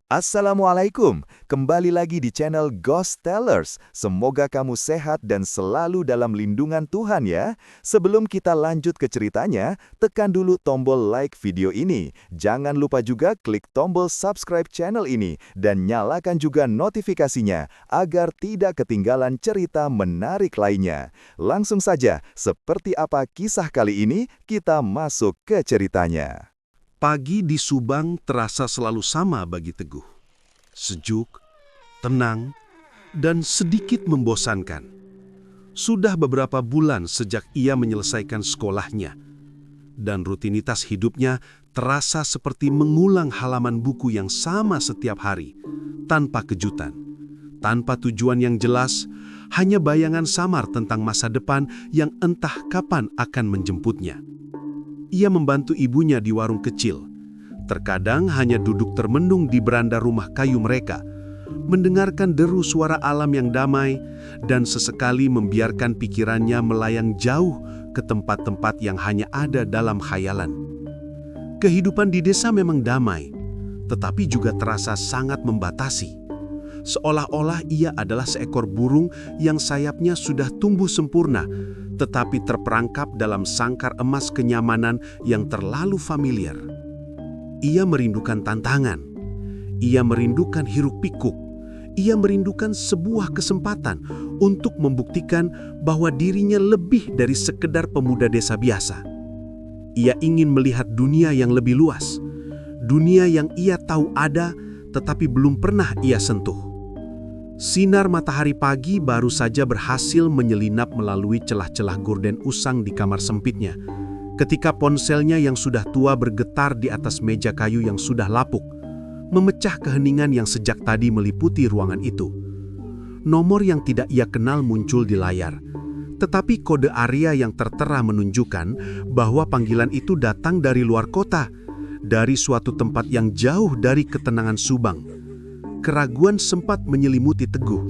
Assalamualaikum, kembali lagi di channel Ghost Tellers. Semoga kamu sehat dan selalu dalam lindungan Tuhan ya. Sebelum kita lanjut ke ceritanya, tekan dulu tombol like video ini. Jangan lupa juga klik tombol subscribe channel ini dan nyalakan juga notifikasinya agar tidak ketinggalan cerita menarik lainnya. Langsung saja, seperti apa kisah kali ini, kita masuk ke ceritanya. Pagi di Subang terasa selalu sama bagi Teguh. Sejuk, tenang, dan sedikit membosankan. Sudah beberapa bulan sejak ia menyelesaikan sekolahnya, dan rutinitas hidupnya terasa seperti mengulang halaman buku yang sama setiap hari, tanpa kejutan, tanpa tujuan yang jelas, hanya bayangan samar tentang masa depan yang entah kapan akan menjemputnya. Ia membantu ibunya di warung kecil. Terkadang hanya duduk termenung di beranda rumah kayu mereka, mendengarkan deru suara alam yang damai, dan sesekali membiarkan pikirannya melayang jauh ke tempat-tempat yang hanya ada dalam khayalan. Kehidupan di desa memang damai, tetapi juga terasa sangat membatasi. Seolah-olah ia adalah seekor burung yang sayapnya sudah tumbuh sempurna, tetapi terperangkap dalam sangkar emas kenyamanan yang terlalu familiar. Ia merindukan tantangan, ia merindukan hiruk-pikuk, ia merindukan sebuah kesempatan untuk membuktikan bahwa dirinya lebih dari sekedar pemuda desa biasa. Ia ingin melihat dunia yang lebih luas, dunia yang ia tahu ada tetapi belum pernah ia sentuh. Sinar matahari pagi baru saja berhasil menyelinap melalui celah-celah gorden usang di kamar sempitnya, ketika ponselnya yang sudah tua bergetar di atas meja kayu yang sudah lapuk, memecah keheningan yang sejak tadi meliputi ruangan itu. Nomor yang tidak ia kenal muncul di layar, tetapi kode area yang tertera menunjukkan bahwa panggilan itu datang dari luar kota, dari suatu tempat yang jauh dari ketenangan Subang. Keraguan sempat menyelimuti Teguh,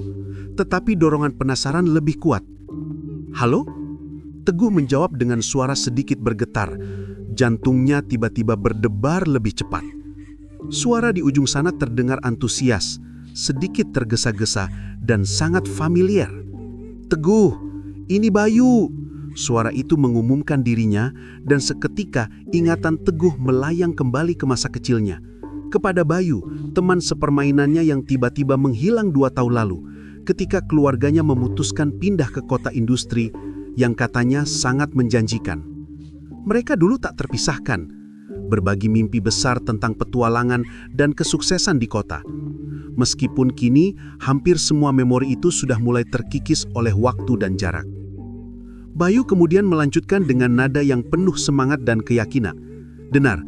tetapi dorongan penasaran lebih kuat. "Halo?" Teguh menjawab dengan suara sedikit bergetar. Jantungnya tiba-tiba berdebar lebih cepat. Suara di ujung sana terdengar antusias, sedikit tergesa-gesa, dan sangat familiar. "Teguh, ini Bayu!" Suara itu mengumumkan dirinya, dan seketika ingatan Teguh melayang kembali ke masa kecilnya. Kepada Bayu, teman sepermainannya yang tiba-tiba menghilang 2 tahun lalu, ketika keluarganya memutuskan pindah ke kota industri yang katanya sangat menjanjikan. Mereka dulu tak terpisahkan, berbagi mimpi besar tentang petualangan dan kesuksesan di kota. Meskipun kini, hampir semua memori itu sudah mulai terkikis oleh waktu dan jarak. Bayu kemudian melanjutkan dengan nada yang penuh semangat dan keyakinan. "Denar,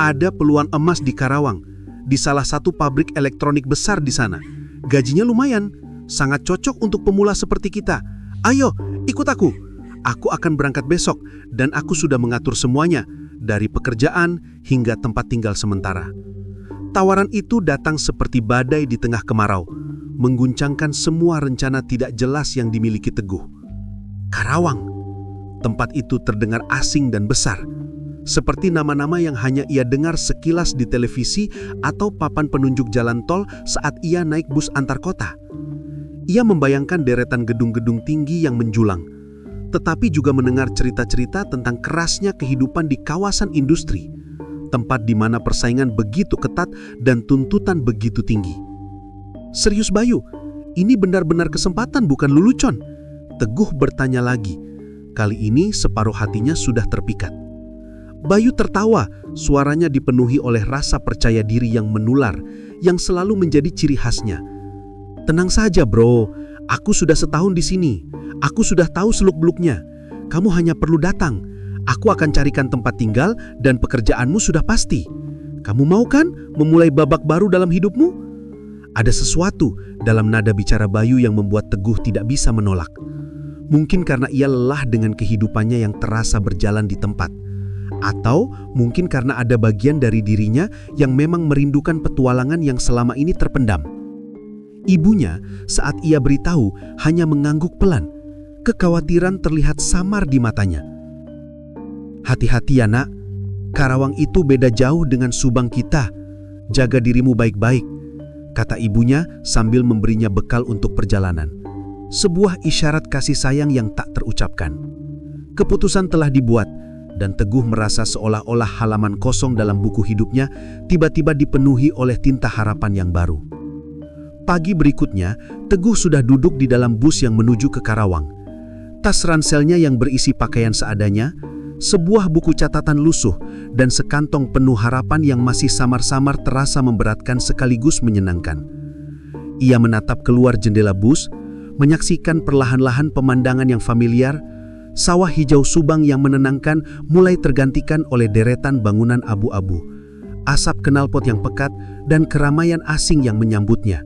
ada peluang emas di Karawang, di salah satu pabrik elektronik besar di sana. Gajinya lumayan, sangat cocok untuk pemula seperti kita. Ayo, ikut aku. Aku akan berangkat besok, dan aku sudah mengatur semuanya, dari pekerjaan hingga tempat tinggal sementara." Tawaran itu datang seperti badai di tengah kemarau, mengguncangkan semua rencana tidak jelas yang dimiliki Teguh. Karawang, tempat itu terdengar asing dan besar, seperti nama-nama yang hanya ia dengar sekilas di televisi atau papan penunjuk jalan tol saat ia naik bus antar kota. Ia membayangkan deretan gedung-gedung tinggi yang menjulang, tetapi juga mendengar cerita-cerita tentang kerasnya kehidupan di kawasan industri, tempat di mana persaingan begitu ketat dan tuntutan begitu tinggi. "Serius Bayu, ini benar-benar kesempatan bukan lelucon?" Teguh bertanya lagi. Kali ini separuh hatinya sudah terpikat. Bayu tertawa, suaranya dipenuhi oleh rasa percaya diri yang menular, yang selalu menjadi ciri khasnya. "Tenang saja bro, aku sudah setahun di sini. Aku sudah tahu seluk-beluknya. Kamu hanya perlu datang. Aku akan carikan tempat tinggal dan pekerjaanmu sudah pasti. Kamu mau kan memulai babak baru dalam hidupmu?" Ada sesuatu dalam nada bicara Bayu yang membuat Teguh tidak bisa menolak. Mungkin karena ia lelah dengan kehidupannya yang terasa berjalan di tempat. Atau mungkin karena ada bagian dari dirinya yang memang merindukan petualangan yang selama ini terpendam. Ibunya saat ia beritahu hanya mengangguk pelan. Kekhawatiran terlihat samar di matanya. "Hati-hati ya nak, Karawang itu beda jauh dengan Subang kita. jaga dirimu baik-baik," kata ibunya sambil memberinya bekal untuk perjalanan. Sebuah isyarat kasih sayang yang tak terucapkan. Keputusan telah dibuat, dan Teguh merasa seolah-olah halaman kosong dalam buku hidupnya tiba-tiba dipenuhi oleh tinta harapan yang baru. Pagi berikutnya, Teguh sudah duduk di dalam bus yang menuju ke Karawang. Tas ranselnya yang berisi pakaian seadanya, sebuah buku catatan lusuh, dan sekantong penuh harapan yang masih samar-samar terasa memberatkan sekaligus menyenangkan. Ia menatap keluar jendela bus, menyaksikan perlahan-lahan pemandangan yang familiar. Sawah hijau Subang yang menenangkan mulai tergantikan oleh deretan bangunan abu-abu, asap knalpot yang pekat, dan keramaian asing yang menyambutnya.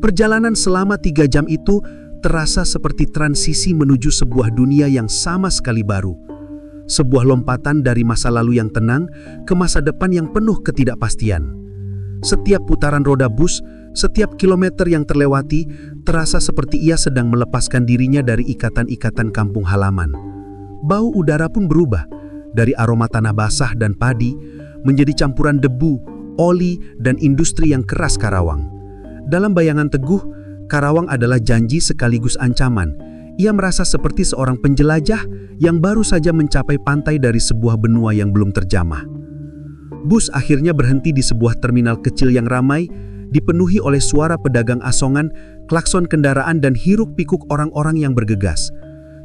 Perjalanan selama 3 jam itu terasa seperti transisi menuju sebuah dunia yang sama sekali baru. Sebuah lompatan dari masa lalu yang tenang ke masa depan yang penuh ketidakpastian. Setiap putaran roda bus, setiap kilometer yang terlewati, terasa seperti ia sedang melepaskan dirinya dari ikatan-ikatan kampung halaman. Bau udara pun berubah, dari aroma tanah basah dan padi, menjadi campuran debu, oli, dan industri yang keras Karawang. Dalam bayangan Teguh, Karawang adalah janji sekaligus ancaman. Ia merasa seperti seorang penjelajah yang baru saja mencapai pantai dari sebuah benua yang belum terjamah. Bus akhirnya berhenti di sebuah terminal kecil yang ramai, dipenuhi oleh suara pedagang asongan, klakson kendaraan, dan hiruk-pikuk orang-orang yang bergegas.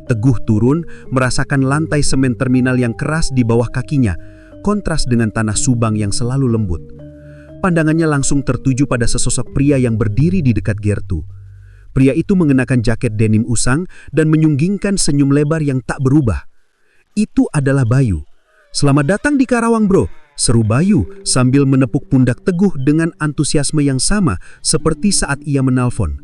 Teguh turun, merasakan lantai semen terminal yang keras di bawah kakinya, kontras dengan tanah Subang yang selalu lembut. Pandangannya langsung tertuju pada sesosok pria yang berdiri di dekat Gertu. Pria itu mengenakan jaket denim usang dan menyunggingkan senyum lebar yang tak berubah. Itu adalah Bayu. "Selamat datang di Karawang, bro," seru Bayu sambil menepuk pundak Teguh dengan antusiasme yang sama seperti saat ia menelpon.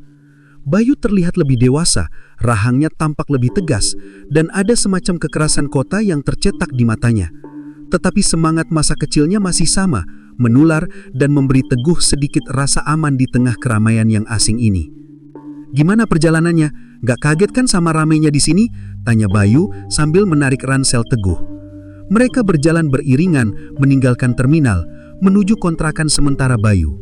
Bayu terlihat lebih dewasa, rahangnya tampak lebih tegas, dan ada semacam kekerasan kota yang tercetak di matanya. Tetapi semangat masa kecilnya masih sama, menular dan memberi Teguh sedikit rasa aman di tengah keramaian yang asing ini. "Gimana perjalanannya? Gak kaget kan sama ramainya di sini?" tanya Bayu sambil menarik ransel Teguh. Mereka berjalan beriringan meninggalkan terminal, menuju kontrakan sementara Bayu.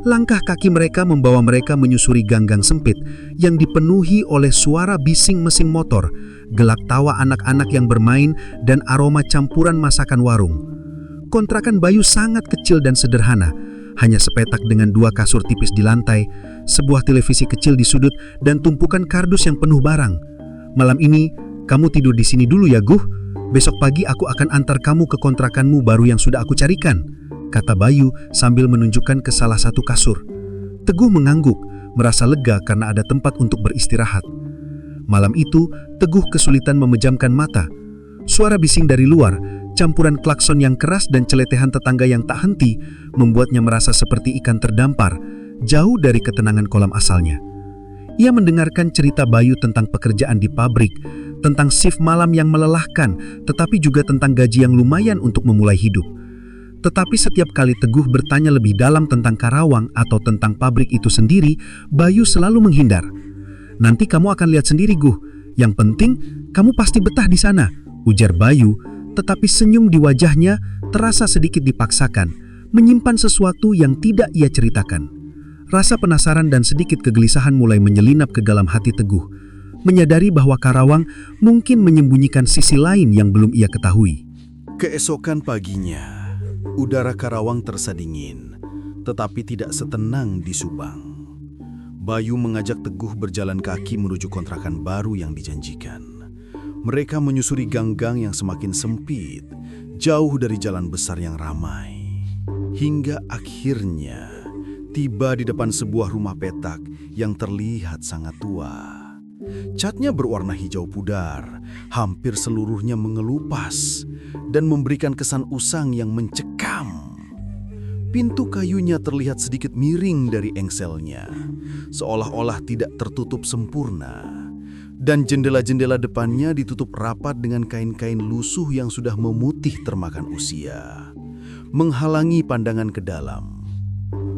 Langkah kaki mereka membawa mereka menyusuri gang-gang sempit yang dipenuhi oleh suara bising mesin motor, gelak tawa anak-anak yang bermain, dan aroma campuran masakan warung. Kontrakan Bayu sangat kecil dan sederhana, hanya sepetak dengan 2 kasur tipis di lantai, sebuah televisi kecil di sudut, dan tumpukan kardus yang penuh barang. "Malam ini, kamu tidur di sini dulu ya, Guh. Besok pagi aku akan antar kamu ke kontrakanmu baru yang sudah aku carikan," kata Bayu sambil menunjukkan ke salah satu kasur. Teguh mengangguk, merasa lega karena ada tempat untuk beristirahat. Malam itu, Teguh kesulitan memejamkan mata. Suara bising dari luar, campuran klakson yang keras dan celetehan tetangga yang tak henti, membuatnya merasa seperti ikan terdampar, jauh dari ketenangan kolam asalnya. Ia mendengarkan cerita Bayu tentang pekerjaan di pabrik, tentang shift malam yang melelahkan, tetapi juga tentang gaji yang lumayan untuk memulai hidup. Tetapi setiap kali Teguh bertanya lebih dalam tentang Karawang atau tentang pabrik itu sendiri, Bayu selalu menghindar. "Nanti kamu akan lihat sendiri, Guh. Yang penting, kamu pasti betah di sana," ujar Bayu, tetapi senyum di wajahnya terasa sedikit dipaksakan, menyimpan sesuatu yang tidak ia ceritakan. Rasa penasaran dan sedikit kegelisahan mulai menyelinap ke dalam hati Teguh, menyadari bahwa Karawang mungkin menyembunyikan sisi lain yang belum ia ketahui. Keesokan paginya, udara Karawang terasa dingin, tetapi tidak setenang di Subang. Bayu mengajak Teguh berjalan kaki menuju kontrakan baru yang dijanjikan. Mereka menyusuri gang-gang yang semakin sempit, jauh dari jalan besar yang ramai. Hingga akhirnya tiba di depan sebuah rumah petak yang terlihat sangat tua. Catnya berwarna hijau pudar, hampir seluruhnya mengelupas dan memberikan kesan usang yang mencekam. Pintu kayunya terlihat sedikit miring dari engselnya, seolah-olah tidak tertutup sempurna. Dan jendela-jendela depannya ditutup rapat dengan kain-kain lusuh yang sudah memutih termakan usia, menghalangi pandangan ke dalam.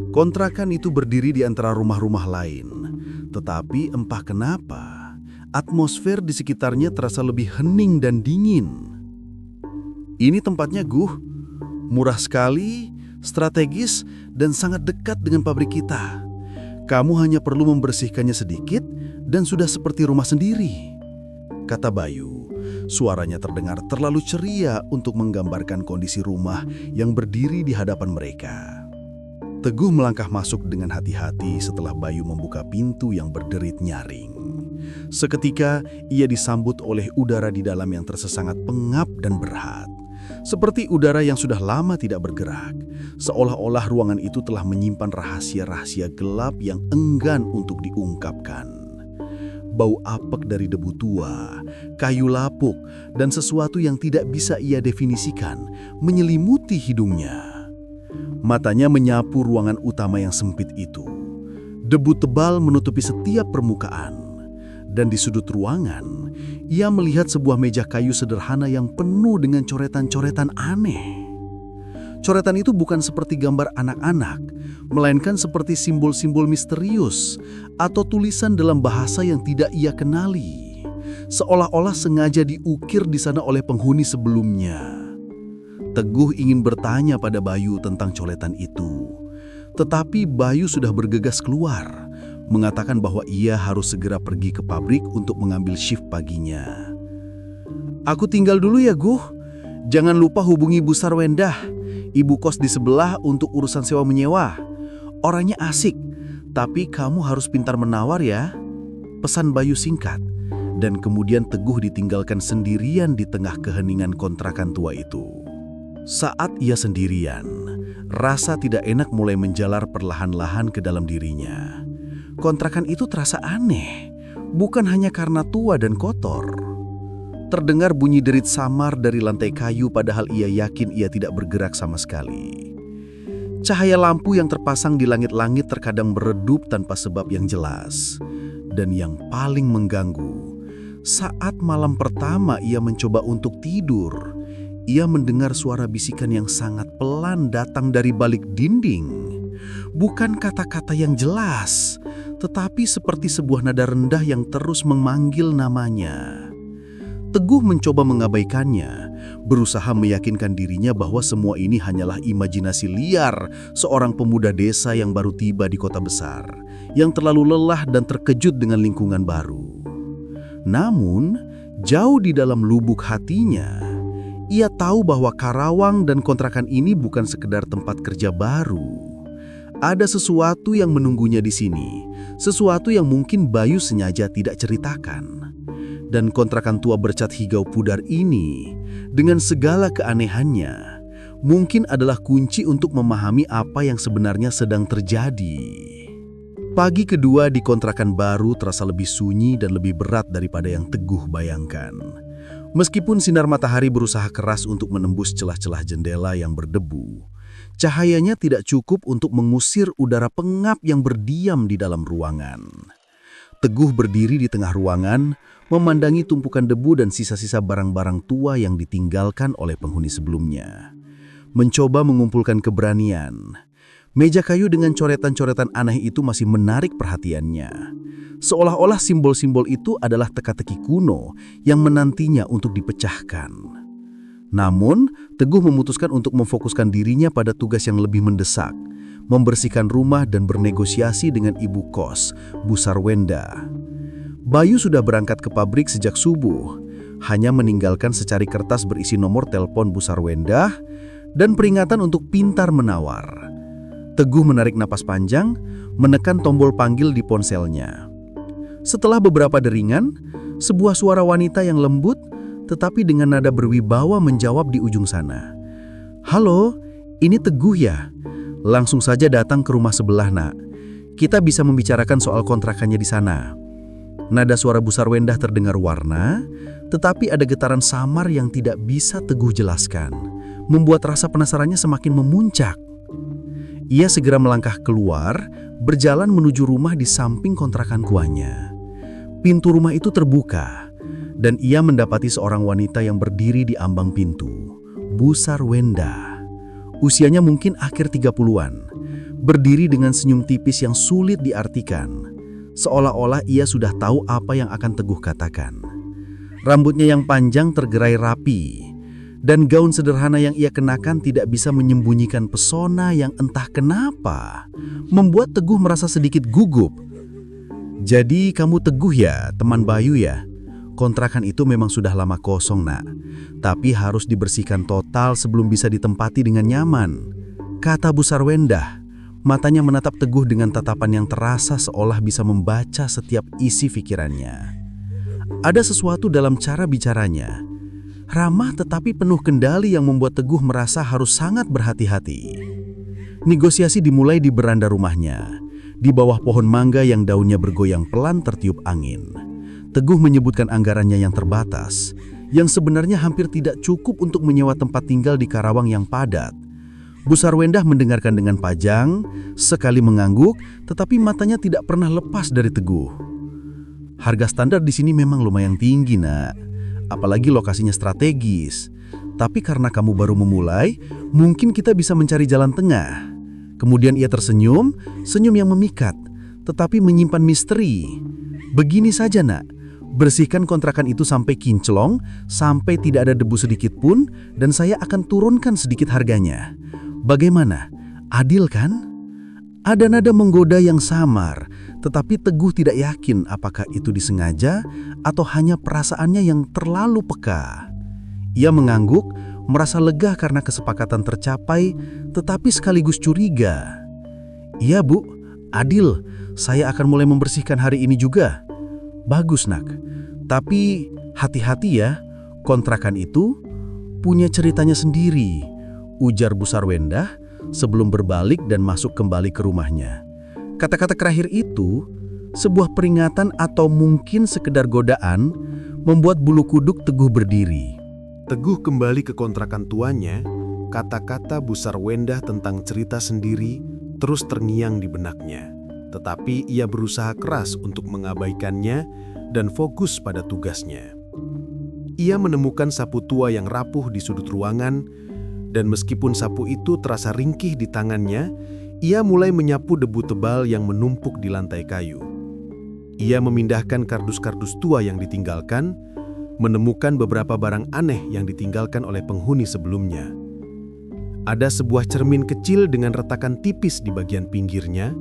Kontrakan itu berdiri di antara rumah-rumah lain, tetapi entah kenapa, atmosfer di sekitarnya terasa lebih hening dan dingin. "Ini tempatnya, Guh. Murah sekali, strategis, dan sangat dekat dengan pabrik kita. Kamu hanya perlu membersihkannya sedikit dan sudah seperti rumah sendiri," kata Bayu. Suaranya terdengar terlalu ceria untuk menggambarkan kondisi rumah yang berdiri di hadapan mereka. Teguh melangkah masuk dengan hati-hati setelah Bayu membuka pintu yang berderit nyaring. Seketika, ia disambut oleh udara di dalam yang terasa sangat pengap dan berat. Seperti udara yang sudah lama tidak bergerak, seolah-olah ruangan itu telah menyimpan rahasia-rahasia gelap yang enggan untuk diungkapkan. Bau apek dari debu tua, kayu lapuk, dan sesuatu yang tidak bisa ia definisikan menyelimuti hidungnya. Matanya menyapu ruangan utama yang sempit itu. Debu tebal menutupi setiap permukaan. Dan di sudut ruangan, ia melihat sebuah meja kayu sederhana yang penuh dengan coretan-coretan aneh. Coretan itu bukan seperti gambar anak-anak, melainkan seperti simbol-simbol misterius atau tulisan dalam bahasa yang tidak ia kenali. Seolah-olah sengaja diukir di sana oleh penghuni sebelumnya. Teguh ingin bertanya pada Bayu tentang coretan itu. Tetapi Bayu sudah bergegas keluar, mengatakan bahwa ia harus segera pergi ke pabrik untuk mengambil shift paginya. "Aku tinggal dulu ya, Guh. Jangan lupa hubungi Bu Sarwendah, ibu kos di sebelah untuk urusan sewa menyewa. Orangnya asik, tapi kamu harus pintar menawar ya," pesan Bayu singkat. Dan kemudian Teguh ditinggalkan sendirian di tengah keheningan kontrakan tua itu. Saat ia sendirian, rasa tidak enak mulai menjalar perlahan-lahan ke dalam dirinya. Kontrakan itu terasa aneh, bukan hanya karena tua dan kotor. Terdengar bunyi derit samar dari lantai kayu padahal ia yakin ia tidak bergerak sama sekali. Cahaya lampu yang terpasang di langit-langit terkadang meredup tanpa sebab yang jelas. Dan yang paling mengganggu, saat malam pertama ia mencoba untuk tidur, ia mendengar suara bisikan yang sangat pelan datang dari balik dinding. Bukan kata-kata yang jelas, tetapi seperti sebuah nada rendah yang terus memanggil namanya. Teguh mencoba mengabaikannya, berusaha meyakinkan dirinya bahwa semua ini hanyalah imajinasi liar seorang pemuda desa yang baru tiba di kota besar, yang terlalu lelah dan terkejut dengan lingkungan baru. Namun, jauh di dalam lubuk hatinya, ia tahu bahwa Karawang dan kontrakan ini bukan sekedar tempat kerja baru. Ada sesuatu yang menunggunya di sini, sesuatu yang mungkin Bayu sengaja tidak ceritakan. Dan kontrakan tua bercat hijau pudar ini, dengan segala keanehannya, mungkin adalah kunci untuk memahami apa yang sebenarnya sedang terjadi. Pagi kedua di kontrakan baru terasa lebih sunyi dan lebih berat daripada yang Teguh bayangkan. Meskipun sinar matahari berusaha keras untuk menembus celah-celah jendela yang berdebu, cahayanya tidak cukup untuk mengusir udara pengap yang berdiam di dalam ruangan. Teguh berdiri di tengah ruangan, memandangi tumpukan debu dan sisa-sisa barang-barang tua yang ditinggalkan oleh penghuni sebelumnya. Mencoba mengumpulkan keberanian. Meja kayu dengan coretan-coretan aneh itu masih menarik perhatiannya. Seolah-olah simbol-simbol itu adalah teka-teki kuno yang menantinya untuk dipecahkan. Namun, Teguh memutuskan untuk memfokuskan dirinya pada tugas yang lebih mendesak, membersihkan rumah dan bernegosiasi dengan ibu kos, Bu Sarwenda. Bayu sudah berangkat ke pabrik sejak subuh, hanya meninggalkan secari kertas berisi nomor telepon Bu Sarwenda dan peringatan untuk pintar menawar. Teguh menarik napas panjang, menekan tombol panggil di ponselnya. Setelah beberapa deringan, sebuah suara wanita yang lembut tetapi dengan nada berwibawa menjawab di ujung sana. "Halo, ini Teguh ya? Langsung saja datang ke rumah sebelah, Nak. Kita bisa membicarakan soal kontrakannya di sana." Nada suara Bu Sarwendah terdengar warna, tetapi ada getaran samar yang tidak bisa Teguh jelaskan, membuat rasa penasarannya semakin memuncak. Ia segera melangkah keluar, berjalan menuju rumah di samping kontrakan tuanya. Pintu rumah itu terbuka, dan ia mendapati seorang wanita yang berdiri di ambang pintu, Bu Sarwenda. Usianya mungkin akhir 30-an, berdiri dengan senyum tipis yang sulit diartikan, seolah-olah ia sudah tahu apa yang akan Teguh katakan. Rambutnya yang panjang tergerai rapi, Dan gaun sederhana yang ia kenakan tidak bisa menyembunyikan pesona yang entah kenapa membuat Teguh merasa sedikit gugup. "Jadi kamu Teguh ya, teman Bayu ya? Kontrakan itu memang sudah lama kosong, Nak. Tapi harus dibersihkan total sebelum bisa ditempati dengan nyaman," kata Bu Sarwendah. Matanya menatap Teguh dengan tatapan yang terasa seolah bisa membaca setiap isi pikirannya. Ada sesuatu dalam cara bicaranya, ramah tetapi penuh kendali, yang membuat Teguh merasa harus sangat berhati-hati. Negosiasi dimulai di beranda rumahnya, di bawah pohon mangga yang daunnya bergoyang pelan tertiup angin. Teguh menyebutkan anggarannya yang terbatas, yang sebenarnya hampir tidak cukup untuk menyewa tempat tinggal di Karawang yang padat. Bu Sarwendah mendengarkan dengan pajang, sekali mengangguk, tetapi matanya tidak pernah lepas dari Teguh. "Harga standar di sini memang lumayan tinggi, Nak. Apalagi lokasinya strategis. Tapi karena kamu baru memulai, mungkin kita bisa mencari jalan tengah." Kemudian ia tersenyum, senyum yang memikat, tetapi menyimpan misteri. "Begini saja, Nak. Bersihkan kontrakan itu sampai kinclong, sampai tidak ada debu sedikit pun, dan saya akan turunkan sedikit harganya. Bagaimana? Adil kan?" Ada nada menggoda yang samar, tetapi Teguh tidak yakin apakah itu disengaja atau hanya perasaannya yang terlalu peka. Ia mengangguk, merasa lega karena kesepakatan tercapai, tetapi sekaligus curiga. "Iya, Bu, adil. Saya akan mulai membersihkan hari ini juga." "Bagus, Nak. Tapi hati-hati ya, kontrakan itu punya ceritanya sendiri," ujar Bu Sarwendah sebelum berbalik dan masuk kembali ke rumahnya. Kata-kata terakhir itu, sebuah peringatan atau mungkin sekedar godaan, membuat bulu kuduk Teguh berdiri. Teguh kembali ke kontrakan tuanya, kata-kata Bu Sarwendah tentang cerita sendiri terus terngiang di benaknya. Tetapi ia berusaha keras untuk mengabaikannya dan fokus pada tugasnya. Ia menemukan sapu tua yang rapuh di sudut ruangan, dan meskipun sapu itu terasa ringkih di tangannya, ia mulai menyapu debu tebal yang menumpuk di lantai kayu. Ia memindahkan kardus-kardus tua yang ditinggalkan, menemukan beberapa barang aneh yang ditinggalkan oleh penghuni sebelumnya. Ada sebuah cermin kecil dengan retakan tipis di bagian pinggirnya,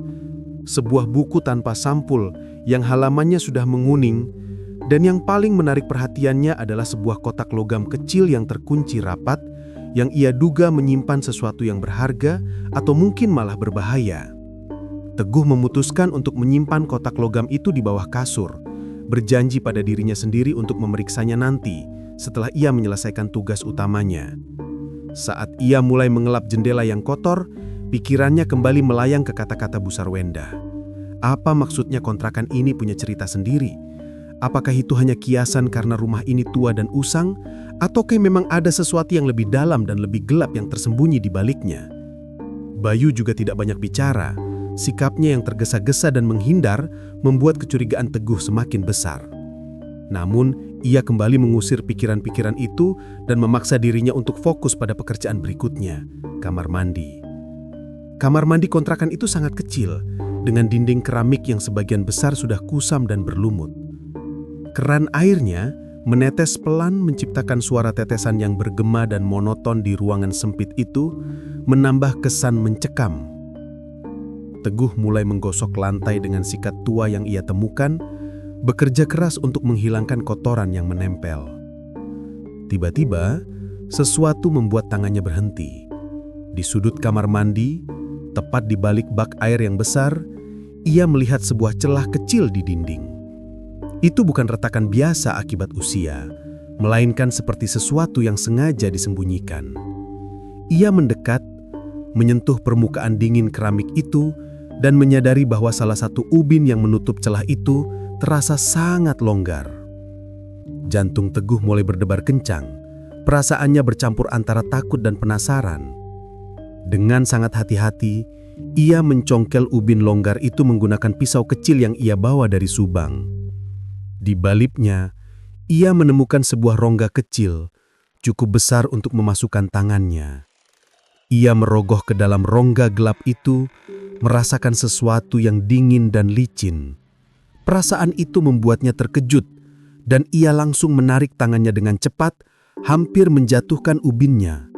sebuah buku tanpa sampul yang halamannya sudah menguning, dan yang paling menarik perhatiannya adalah sebuah kotak logam kecil yang terkunci rapat, yang ia duga menyimpan sesuatu yang berharga atau mungkin malah berbahaya. Teguh memutuskan untuk menyimpan kotak logam itu di bawah kasur, berjanji pada dirinya sendiri untuk memeriksanya nanti setelah ia menyelesaikan tugas utamanya. Saat ia mulai mengelap jendela yang kotor, pikirannya kembali melayang ke kata-kata Bu Sarwendah. Apa maksudnya kontrakan ini punya cerita sendiri? Apakah itu hanya kiasan karena rumah ini tua dan usang, ataukah memang ada sesuatu yang lebih dalam dan lebih gelap yang tersembunyi di baliknya? Bayu juga tidak banyak bicara. Sikapnya yang tergesa-gesa dan menghindar membuat kecurigaan Teguh semakin besar. Namun, ia kembali mengusir pikiran-pikiran itu dan memaksa dirinya untuk fokus pada pekerjaan berikutnya, kamar mandi. Kamar mandi kontrakan itu sangat kecil, dengan dinding keramik yang sebagian besar sudah kusam dan berlumut. Keran airnya menetes pelan menciptakan suara tetesan yang bergema dan monoton di ruangan sempit itu, menambah kesan mencekam. Teguh mulai menggosok lantai dengan sikat tua yang ia temukan, bekerja keras untuk menghilangkan kotoran yang menempel. Tiba-tiba, sesuatu membuat tangannya berhenti. Di sudut kamar mandi, tepat di balik bak air yang besar, ia melihat sebuah celah kecil di dinding. Itu bukan retakan biasa akibat usia, melainkan seperti sesuatu yang sengaja disembunyikan. Ia mendekat, menyentuh permukaan dingin keramik itu, dan menyadari bahwa salah satu ubin yang menutup celah itu terasa sangat longgar. Jantung Teguh mulai berdebar kencang, perasaannya bercampur antara takut dan penasaran. Dengan sangat hati-hati, ia mencongkel ubin longgar itu menggunakan pisau kecil yang ia bawa dari Subang. Di baliknya, ia menemukan sebuah rongga kecil, cukup besar untuk memasukkan tangannya. Ia merogoh ke dalam rongga gelap itu, merasakan sesuatu yang dingin dan licin. Perasaan itu membuatnya terkejut, dan ia langsung menarik tangannya dengan cepat, hampir menjatuhkan ubinnya.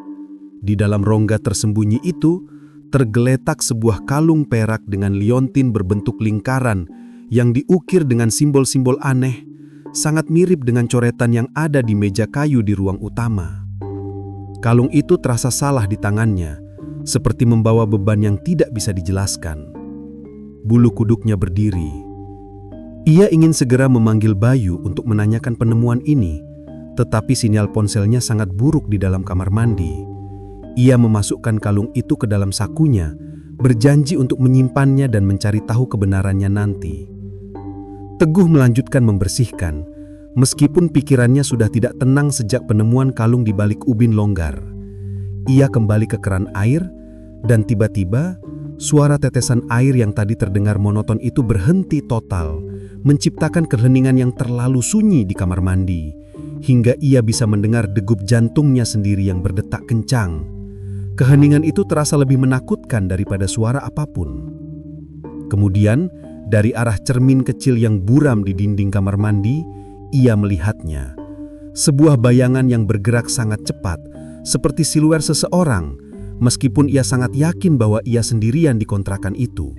Di dalam rongga tersembunyi itu, tergeletak sebuah kalung perak dengan liontin berbentuk lingkaran yang diukir dengan simbol-simbol aneh, sangat mirip dengan coretan yang ada di meja kayu di ruang utama. Kalung itu terasa salah di tangannya, seperti membawa beban yang tidak bisa dijelaskan. Bulu kuduknya berdiri. Ia ingin segera memanggil Bayu untuk menanyakan penemuan ini, tetapi sinyal ponselnya sangat buruk di dalam kamar mandi. Ia memasukkan kalung itu ke dalam sakunya, berjanji untuk menyimpannya dan mencari tahu kebenarannya nanti. Teguh melanjutkan membersihkan, meskipun pikirannya sudah tidak tenang sejak penemuan kalung di balik ubin longgar. Ia kembali ke keran air, dan tiba-tiba suara tetesan air yang tadi terdengar monoton itu berhenti total, menciptakan keheningan yang terlalu sunyi di kamar mandi, hingga ia bisa mendengar degup jantungnya sendiri yang berdetak kencang. Keheningan itu terasa lebih menakutkan daripada suara apapun. Kemudian, dari arah cermin kecil yang buram di dinding kamar mandi, ia melihatnya. Sebuah bayangan yang bergerak sangat cepat, seperti siluet seseorang, meskipun ia sangat yakin bahwa ia sendirian di kontrakan itu.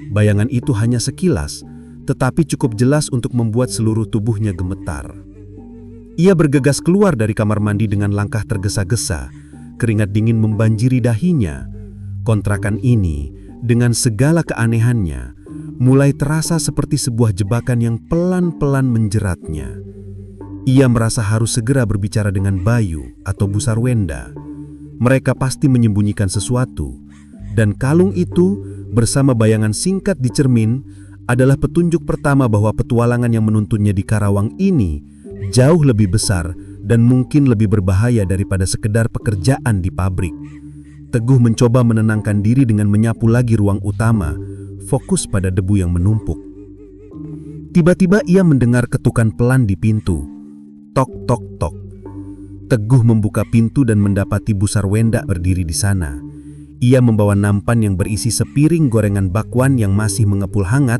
Bayangan itu hanya sekilas, tetapi cukup jelas untuk membuat seluruh tubuhnya gemetar. Ia bergegas keluar dari kamar mandi dengan langkah tergesa-gesa, keringat dingin membanjiri dahinya. Kontrakan ini, dengan segala keanehannya, mulai terasa seperti sebuah jebakan yang pelan-pelan menjeratnya. Ia merasa harus segera berbicara dengan Bayu atau Bu Sarwenda. Mereka pasti menyembunyikan sesuatu, dan kalung itu bersama bayangan singkat di cermin adalah petunjuk pertama bahwa petualangan yang menuntunnya di Karawang ini jauh lebih besar dan mungkin lebih berbahaya daripada sekedar pekerjaan di pabrik. Teguh mencoba menenangkan diri dengan menyapu lagi ruang utama, fokus pada debu yang menumpuk. Tiba-tiba ia mendengar ketukan pelan di pintu. Tok, tok, tok. Teguh membuka pintu dan mendapati Bu Sarwenda berdiri di sana. Ia membawa nampan yang berisi sepiring gorengan bakwan yang masih mengepul hangat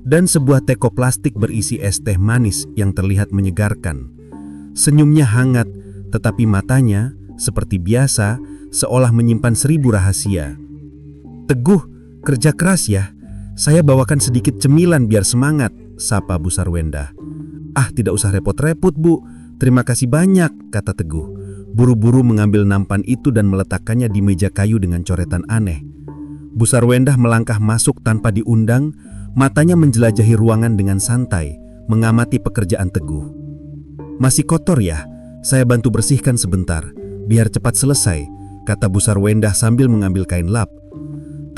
dan sebuah teko plastik berisi es teh manis yang terlihat menyegarkan. Senyumnya hangat, tetapi matanya, seperti biasa, seolah menyimpan 1000 rahasia. "Teguh, kerja keras ya. Saya bawakan sedikit cemilan biar semangat," sapa Bu Sarwenda. "Ah, tidak usah repot-repot, Bu. Terima kasih banyak," kata Teguh. Buru-buru mengambil nampan itu dan meletakkannya di meja kayu dengan coretan aneh. Bu Sarwenda melangkah masuk tanpa diundang, matanya menjelajahi ruangan dengan santai, mengamati pekerjaan Teguh. "Masih kotor ya? Saya bantu bersihkan sebentar, biar cepat selesai," kata Bu Sarwenda sambil mengambil kain lap.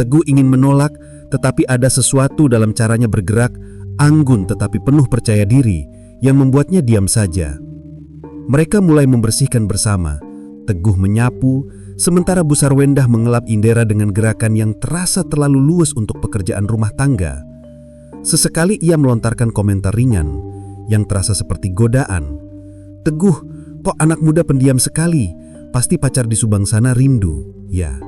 Teguh ingin menolak, tetapi ada sesuatu dalam caranya bergerak, anggun tetapi penuh percaya diri, yang membuatnya diam saja. Mereka mulai membersihkan bersama. Teguh menyapu, sementara Bu Sarwenda mengelap Indera dengan gerakan yang terasa terlalu luas untuk pekerjaan rumah tangga. Sesekali ia melontarkan komentar ringan, yang terasa seperti godaan. "Teguh, kok anak muda pendiam sekali? Pasti pacar di Subang sana rindu, ya?"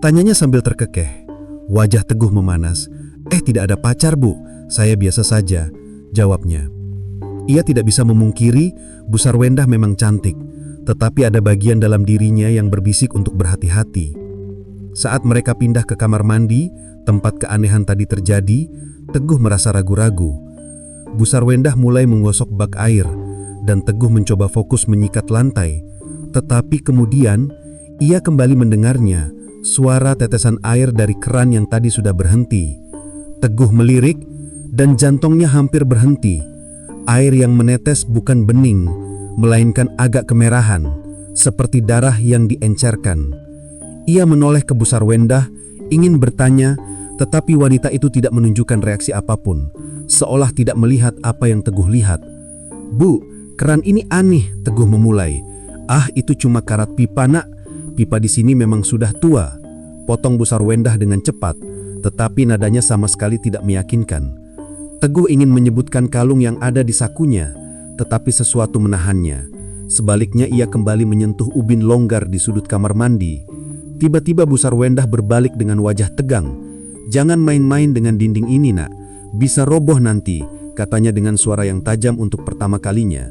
tanyanya sambil terkekeh. Wajah Teguh memanas. Tidak ada pacar, Bu. Saya biasa saja," jawabnya. Ia tidak bisa memungkiri Bu Sarwenda memang cantik, tetapi ada bagian dalam dirinya yang berbisik untuk berhati-hati. Saat mereka pindah ke kamar mandi, tempat keanehan tadi terjadi, Teguh merasa ragu-ragu. Bu Sarwenda mulai menggosok bak air, dan Teguh mencoba fokus menyikat lantai. Tetapi kemudian, ia kembali mendengarnya, suara tetesan air dari keran yang tadi sudah berhenti. Teguh melirik, dan jantungnya hampir berhenti. Air yang menetes bukan bening, melainkan agak kemerahan, seperti darah yang diencerkan. Ia menoleh ke Bu Sarwenda, ingin bertanya, tetapi wanita itu tidak menunjukkan reaksi apapun, seolah tidak melihat apa yang Teguh lihat. "Bu, keran ini aneh," Teguh memulai. "Ah, itu cuma karat pipa, Nak. Pipa di sini memang sudah tua," potong Bu Sarwenda dengan cepat, tetapi nadanya sama sekali tidak meyakinkan. Teguh ingin menyebutkan kalung yang ada di sakunya, tetapi sesuatu menahannya. Sebaliknya ia kembali menyentuh ubin longgar di sudut kamar mandi. Tiba-tiba Bu Sarwenda berbalik dengan wajah tegang. "Jangan main-main dengan dinding ini, Nak. Bisa roboh nanti," katanya dengan suara yang tajam untuk pertama kalinya.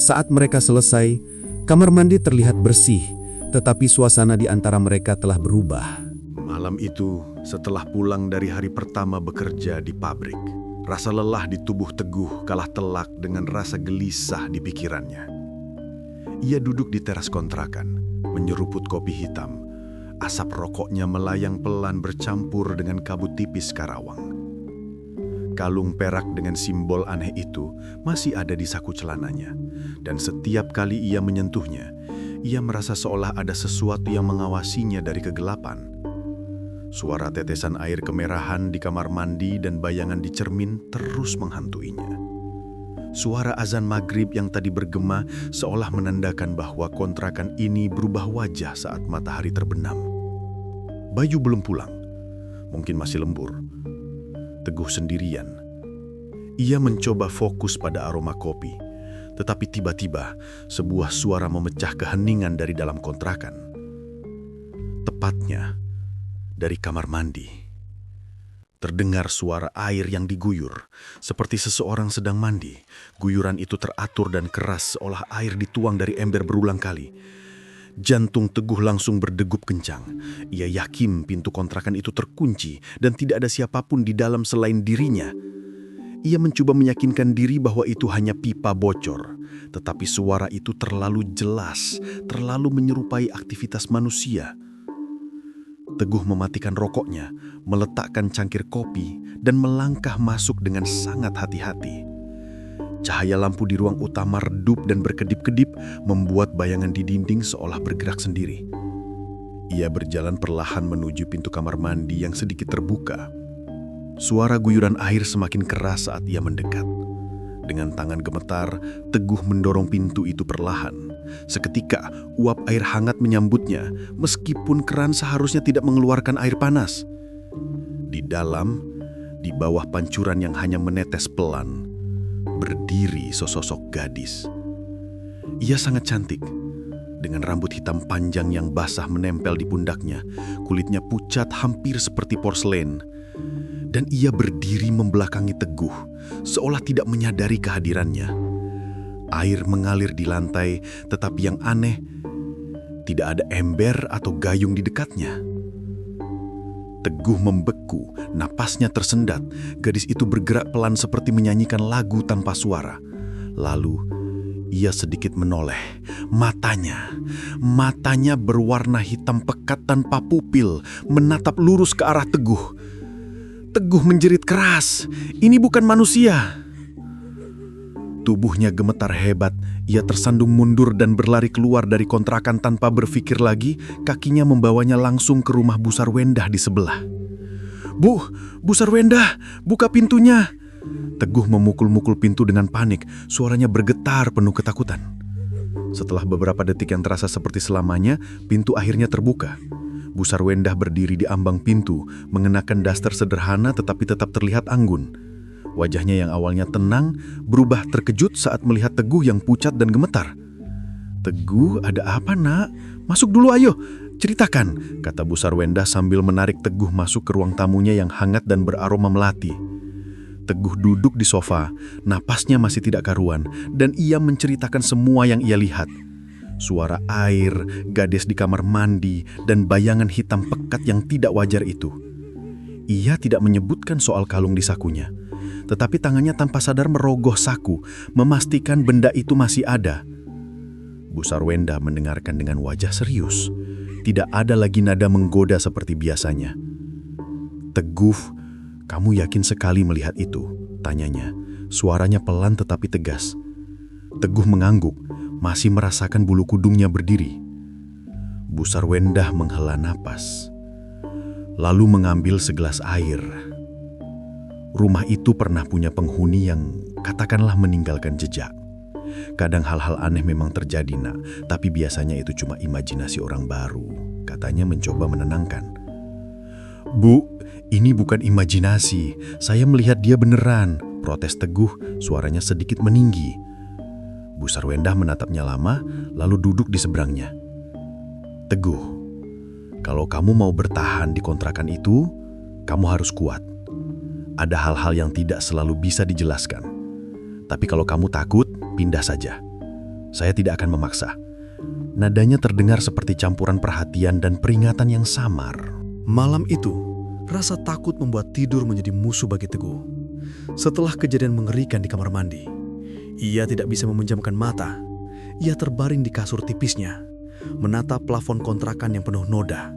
Saat mereka selesai, Kamar mandi terlihat bersih, tetapi suasana di antara mereka telah berubah. Malam itu, setelah pulang dari hari pertama bekerja di pabrik, rasa lelah di tubuh Teguh kalah telak dengan rasa gelisah di pikirannya. Ia duduk di teras kontrakan, menyeruput kopi hitam. Asap rokoknya melayang pelan bercampur dengan kabut tipis Karawang. Kalung perak dengan simbol aneh itu masih ada di saku celananya, dan setiap kali ia menyentuhnya, ia merasa seolah ada sesuatu yang mengawasinya dari kegelapan. Suara tetesan air kemerahan di kamar mandi dan bayangan di cermin terus menghantuinya. Suara azan maghrib yang tadi bergema seolah menandakan bahwa kontrakan ini berubah wajah saat matahari terbenam. Bayu belum pulang, mungkin masih lembur. Teguh sendirian. Ia mencoba fokus pada aroma kopi, tetapi tiba-tiba sebuah suara memecah keheningan dari dalam kontrakan. Tepatnya dari kamar mandi. Terdengar suara air yang diguyur, seperti seseorang sedang mandi. Guyuran itu teratur dan keras seolah air dituang dari ember berulang kali. Jantung Teguh langsung berdegup kencang. Ia yakin pintu kontrakan itu terkunci dan tidak ada siapapun di dalam selain dirinya. Ia mencoba meyakinkan diri bahwa itu hanya pipa bocor. Tetapi suara itu terlalu jelas, terlalu menyerupai aktivitas manusia. Teguh mematikan rokoknya, meletakkan cangkir kopi, dan melangkah masuk dengan sangat hati-hati. Cahaya lampu di ruang utama redup dan berkedip-kedip, membuat bayangan di dinding seolah bergerak sendiri. Ia berjalan perlahan menuju pintu kamar mandi yang sedikit terbuka. Suara guyuran air semakin keras saat ia mendekat. Dengan tangan gemetar, Teguh mendorong pintu itu perlahan. Seketika, uap air hangat menyambutnya, meskipun keran seharusnya tidak mengeluarkan air panas. Di dalam, di bawah pancuran yang hanya menetes pelan, berdiri sesosok gadis. Ia sangat cantik, dengan rambut hitam panjang yang basah menempel di pundaknya, kulitnya pucat hampir seperti porselen. Dan ia berdiri membelakangi Teguh, seolah tidak menyadari kehadirannya. Air mengalir di lantai, tetapi yang aneh, tidak ada ember atau gayung di dekatnya. Teguh membeku, napasnya tersendat. Gadis itu bergerak pelan seperti menyanyikan lagu tanpa suara. Lalu, ia sedikit menoleh. Matanya berwarna hitam pekat tanpa pupil, menatap lurus ke arah Teguh. Teguh menjerit keras, "Ini bukan manusia!" Tubuhnya gemetar hebat, ia tersandung mundur dan berlari keluar dari kontrakan tanpa berpikir lagi. Kakinya membawanya langsung ke rumah Bu Sarwendah di sebelah. Bu Sarwendah, buka pintunya!" Teguh memukul-mukul pintu dengan panik, suaranya bergetar penuh ketakutan. Setelah beberapa detik yang terasa seperti selamanya, pintu akhirnya terbuka. Bu Sarwendah berdiri di ambang pintu, mengenakan daster sederhana tetapi tetap terlihat anggun. Wajahnya yang awalnya tenang berubah terkejut saat melihat Teguh yang pucat dan gemetar. "Teguh, ada apa, Nak? Masuk dulu ayo, ceritakan," kata Bu Sarwendah sambil menarik Teguh masuk ke ruang tamunya yang hangat dan beraroma melati. Teguh duduk di sofa, napasnya masih tidak karuan, dan ia menceritakan semua yang ia lihat. Suara air, gadis di kamar mandi, dan bayangan hitam pekat yang tidak wajar itu. Ia tidak menyebutkan soal kalung di sakunya. Tetapi tangannya tanpa sadar merogoh saku, memastikan benda itu masih ada. Bu Sarwendah mendengarkan dengan wajah serius. Tidak ada lagi nada menggoda seperti biasanya. "Teguh, kamu yakin sekali melihat itu?" tanyanya. Suaranya pelan tetapi tegas. Teguh mengangguk, masih merasakan bulu kudungnya berdiri. Bu Sarwendah menghela napas, lalu mengambil segelas air. Rumah itu pernah punya penghuni yang katakanlah meninggalkan jejak. Kadang hal-hal aneh memang terjadi, Nak, tapi biasanya itu cuma imajinasi orang baru, katanya mencoba menenangkan. "Bu, ini bukan imajinasi, saya melihat dia beneran," protes Teguh, suaranya sedikit meninggi. Bu Sarwendah menatapnya lama, lalu duduk di seberangnya. "Teguh, kalau kamu mau bertahan di kontrakan itu, kamu harus kuat. Ada hal-hal yang tidak selalu bisa dijelaskan. Tapi kalau kamu takut, pindah saja. Saya tidak akan memaksa. Nadanya terdengar seperti campuran perhatian dan peringatan yang samar. Malam itu, rasa takut membuat tidur menjadi musuh bagi Teguh. Setelah kejadian mengerikan di kamar mandi, ia tidak bisa memejamkan mata. Ia terbaring di kasur tipisnya, menatap plafon kontrakan yang penuh noda,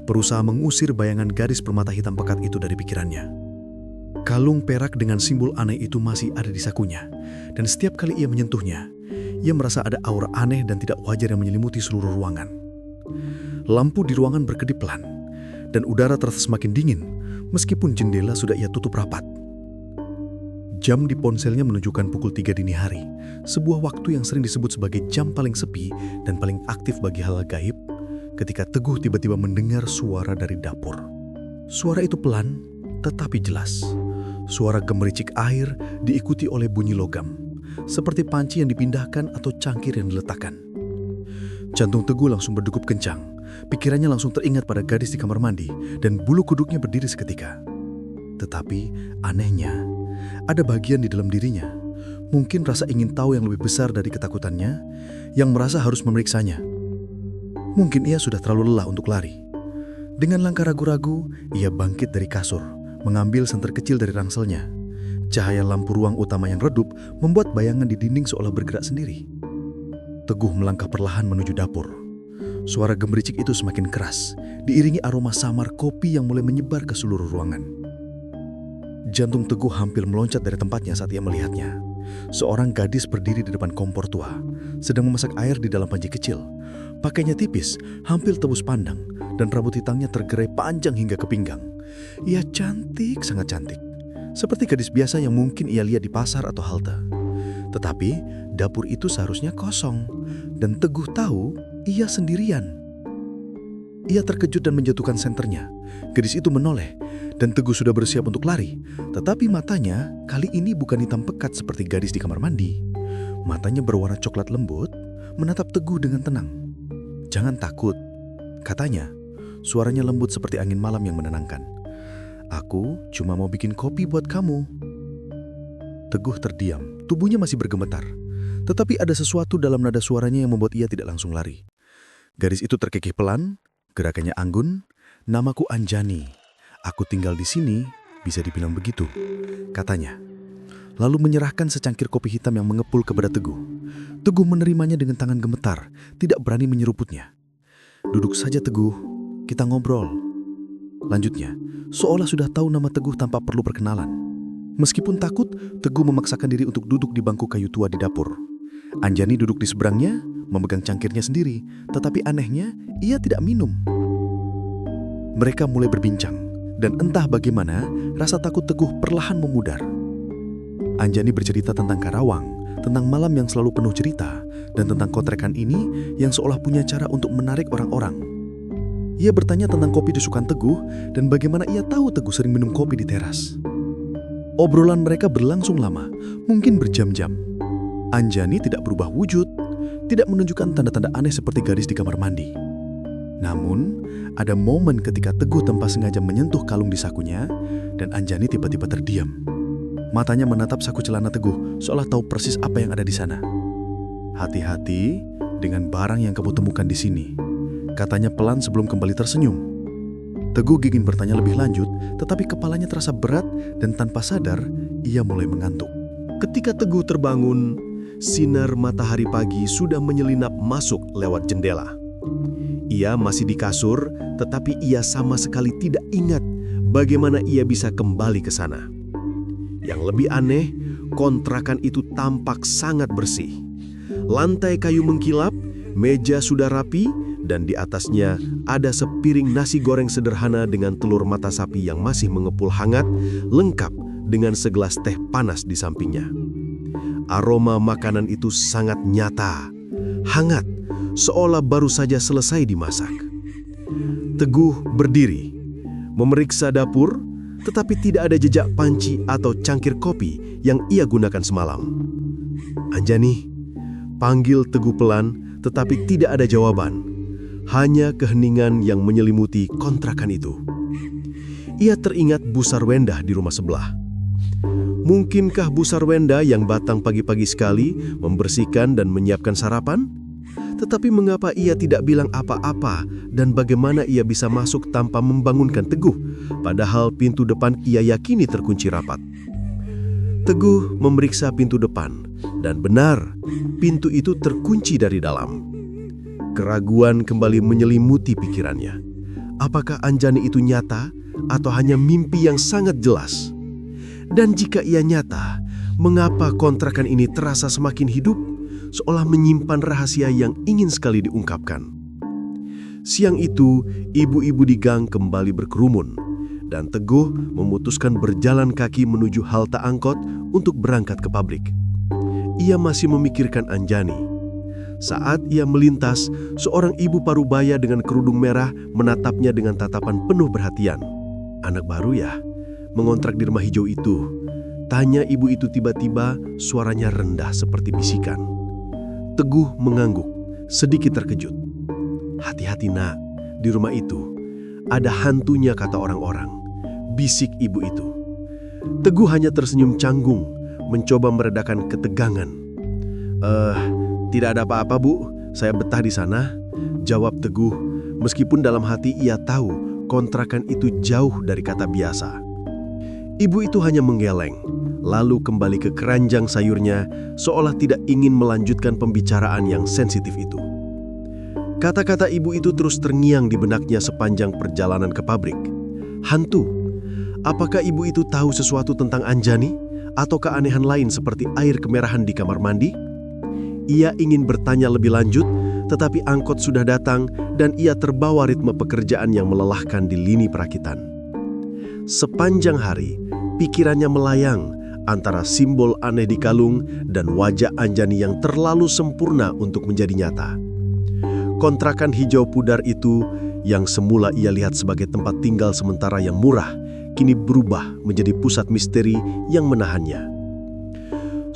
berusaha mengusir bayangan gadis bermata hitam pekat itu dari pikirannya. Kalung perak dengan simbol aneh itu masih ada di sakunya, dan setiap kali ia menyentuhnya, ia merasa ada aura aneh dan tidak wajar yang menyelimuti seluruh ruangan. Lampu di ruangan berkedip pelan, dan udara terasa semakin dingin, meskipun jendela sudah ia tutup rapat. Jam di ponselnya menunjukkan pukul 3 dini hari, sebuah waktu yang sering disebut sebagai jam paling sepi dan paling aktif bagi hal gaib, ketika Teguh tiba-tiba mendengar suara dari dapur. Suara itu pelan, tetapi jelas. Suara gemericik air diikuti oleh bunyi logam, seperti panci yang dipindahkan atau cangkir yang diletakkan. Jantung Teguh langsung berdegup kencang, pikirannya langsung teringat pada gadis di kamar mandi, dan bulu kuduknya berdiri seketika. Tetapi anehnya, ada bagian di dalam dirinya, mungkin rasa ingin tahu yang lebih besar dari ketakutannya, yang merasa harus memeriksanya. Mungkin ia sudah terlalu lelah untuk lari. Dengan langkah ragu-ragu, ia bangkit dari kasur, mengambil senter kecil dari rangselnya. Cahaya lampu ruang utama yang redup membuat bayangan di dinding seolah bergerak sendiri. Teguh melangkah perlahan menuju dapur. Suara gemericik itu semakin keras, diiringi aroma samar kopi yang mulai menyebar ke seluruh ruangan. Jantung Teguh hampir meloncat dari tempatnya saat ia melihatnya. Seorang gadis berdiri di depan kompor tua, sedang memasak air di dalam panci kecil. Pakainya tipis, hampir tembus pandang, dan rambut hitamnya tergerai panjang hingga ke pinggang. Ia cantik, sangat cantik. Seperti gadis biasa yang mungkin ia lihat di pasar atau halte. Tetapi dapur itu seharusnya kosong, dan Teguh tahu ia sendirian. Ia terkejut dan menjatuhkan senternya. Gadis itu menoleh, dan Teguh sudah bersiap untuk lari. Tetapi matanya kali ini bukan hitam pekat seperti gadis di kamar mandi. Matanya berwarna coklat lembut, menatap Teguh dengan tenang. "Jangan takut," katanya. Suaranya lembut seperti angin malam yang menenangkan. "Aku cuma mau bikin kopi buat kamu." Teguh terdiam, tubuhnya masih bergemetar. Tetapi ada sesuatu dalam nada suaranya yang membuat ia tidak langsung lari. Gadis itu terkekeh pelan, gerakannya anggun. "Namaku Anjani. Aku tinggal di sini, bisa dibilang begitu," katanya. Lalu menyerahkan secangkir kopi hitam yang mengepul kepada Teguh. Teguh menerimanya dengan tangan gemetar, tidak berani menyeruputnya. "Duduk saja Teguh, kita ngobrol," lanjutnya, seolah sudah tahu nama Teguh tanpa perlu perkenalan. Meskipun takut, Teguh memaksakan diri untuk duduk di bangku kayu tua di dapur. Anjani duduk di seberangnya, memegang cangkirnya sendiri, tetapi anehnya, ia tidak minum. Mereka mulai berbincang, dan entah bagaimana, rasa takut Teguh perlahan memudar. Anjani bercerita tentang Karawang, tentang malam yang selalu penuh cerita, dan tentang kontrakan ini yang seolah punya cara untuk menarik orang-orang. Ia bertanya tentang kopi disukan Teguh, dan bagaimana ia tahu Teguh sering minum kopi di teras. Obrolan mereka berlangsung lama, mungkin berjam-jam. Anjani tidak berubah wujud, tidak menunjukkan tanda-tanda aneh seperti gadis di kamar mandi. Namun, ada momen ketika Teguh tanpa sengaja menyentuh kalung di sakunya, dan Anjani tiba-tiba terdiam. Matanya menatap saku celana Teguh, seolah tahu persis apa yang ada di sana. "Hati-hati dengan barang yang kamu temukan di sini," katanya pelan sebelum kembali tersenyum. Teguh ingin bertanya lebih lanjut, tetapi kepalanya terasa berat dan tanpa sadar, ia mulai mengantuk. Ketika Teguh terbangun, sinar matahari pagi sudah menyelinap masuk lewat jendela. Ia masih di kasur, tetapi ia sama sekali tidak ingat bagaimana ia bisa kembali ke sana. Yang lebih aneh, kontrakan itu tampak sangat bersih. Lantai kayu mengkilap, meja sudah rapi, dan di atasnya ada sepiring nasi goreng sederhana dengan telur mata sapi yang masih mengepul hangat, lengkap dengan segelas teh panas di sampingnya. Aroma makanan itu sangat nyata, hangat, seolah baru saja selesai dimasak. Teguh berdiri, memeriksa dapur, tetapi tidak ada jejak panci atau cangkir kopi yang ia gunakan semalam. "Anjani," panggil Teguh pelan, tetapi tidak ada jawaban. Hanya keheningan yang menyelimuti kontrakan itu. Ia teringat Bu Sarwenda di rumah sebelah. Mungkinkah Bu Sarwenda yang batang pagi-pagi sekali membersihkan dan menyiapkan sarapan? Tetapi mengapa ia tidak bilang apa-apa dan bagaimana ia bisa masuk tanpa membangunkan Teguh, padahal pintu depan ia yakini terkunci rapat. Teguh memeriksa pintu depan, dan benar, pintu itu terkunci dari dalam. Keraguan kembali menyelimuti pikirannya. Apakah Anjani itu nyata atau hanya mimpi yang sangat jelas? Dan jika ia nyata, mengapa kontrakan ini terasa semakin hidup, seolah menyimpan rahasia yang ingin sekali diungkapkan? Siang itu, ibu-ibu di gang kembali berkerumun, dan Teguh memutuskan berjalan kaki menuju halte angkot untuk berangkat ke pabrik. Ia masih memikirkan Anjani. Saat ia melintas, seorang ibu parubaya dengan kerudung merah menatapnya dengan tatapan penuh perhatian. "Anak baru ya? Mengontrak di rumah hijau itu?" tanya ibu itu tiba-tiba, suaranya rendah seperti bisikan. Teguh mengangguk, sedikit terkejut. "Hati-hati nak, di rumah itu ada hantunya," kata orang-orang, bisik ibu itu. Teguh hanya tersenyum canggung, mencoba meredakan ketegangan. Tidak ada apa-apa bu, saya betah di sana," jawab Teguh, meskipun dalam hati ia tahu kontrakan itu jauh dari kata biasa. Ibu itu hanya menggeleng, lalu kembali ke keranjang sayurnya, seolah tidak ingin melanjutkan pembicaraan yang sensitif itu. Kata-kata ibu itu terus terngiang di benaknya sepanjang perjalanan ke pabrik. Hantu. Apakah ibu itu tahu sesuatu tentang Anjani? Atau keanehan lain seperti air kemerahan di kamar mandi? Ia ingin bertanya lebih lanjut, tetapi angkot sudah datang dan ia terbawa ritme pekerjaan yang melelahkan di lini perakitan. Sepanjang hari, pikirannya melayang antara simbol aneh di kalung dan wajah Anjani yang terlalu sempurna untuk menjadi nyata. Kontrakan hijau pudar itu yang semula ia lihat sebagai tempat tinggal sementara yang murah, kini berubah menjadi pusat misteri yang menahannya.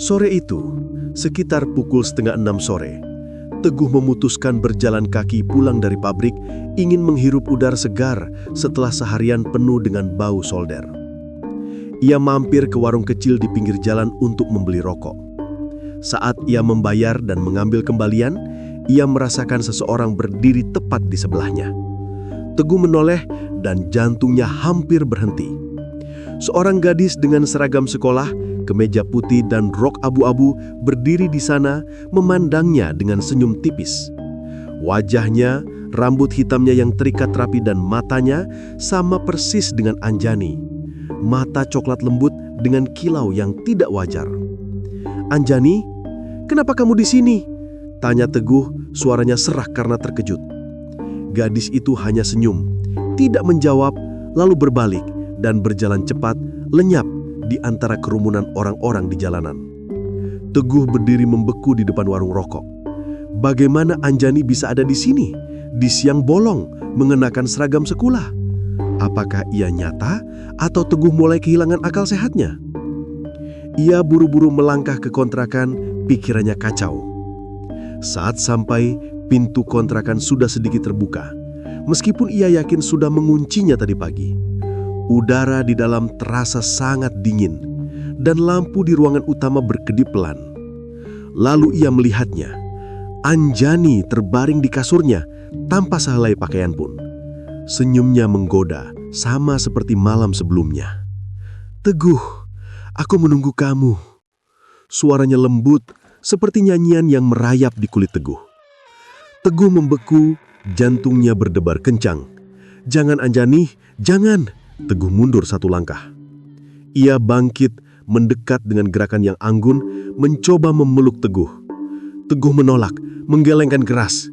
Sore itu, sekitar pukul 5:30 sore, Teguh memutuskan berjalan kaki pulang dari pabrik, ingin menghirup udara segar setelah seharian penuh dengan bau solder. Ia mampir ke warung kecil di pinggir jalan untuk membeli rokok. Saat ia membayar dan mengambil kembalian, ia merasakan seseorang berdiri tepat di sebelahnya. Teguh menoleh dan jantungnya hampir berhenti. Seorang gadis dengan seragam sekolah, kemeja putih dan rok abu-abu berdiri di sana memandangnya dengan senyum tipis. Wajahnya, rambut hitamnya yang terikat rapi dan matanya sama persis dengan Anjani. Mata coklat lembut dengan kilau yang tidak wajar. "Anjani, kenapa kamu di sini?" tanya Teguh, suaranya serak karena terkejut. Gadis itu hanya senyum, tidak menjawab, lalu berbalik dan berjalan cepat, lenyap di antara kerumunan orang-orang di jalanan. Teguh berdiri membeku di depan warung rokok. Bagaimana Anjani bisa ada di sini, di siang bolong, mengenakan seragam sekolah? Apakah ia nyata atau Teguh mulai kehilangan akal sehatnya? Ia buru-buru melangkah ke kontrakan, pikirannya kacau. Saat sampai, pintu kontrakan sudah sedikit terbuka. Meskipun ia yakin sudah menguncinya tadi pagi. Udara di dalam terasa sangat dingin, dan lampu di ruangan utama berkedip pelan. Lalu ia melihatnya. Anjani terbaring di kasurnya, tanpa sehelai pakaian pun. Senyumnya menggoda, sama seperti malam sebelumnya. "Teguh, aku menunggu kamu." Suaranya lembut, seperti nyanyian yang merayap di kulit Teguh. Teguh membeku, jantungnya berdebar kencang. "Jangan Anjani, jangan!" Teguh mundur satu langkah. Ia bangkit, mendekat dengan gerakan yang anggun, mencoba memeluk Teguh. Teguh menolak, menggelengkan keras.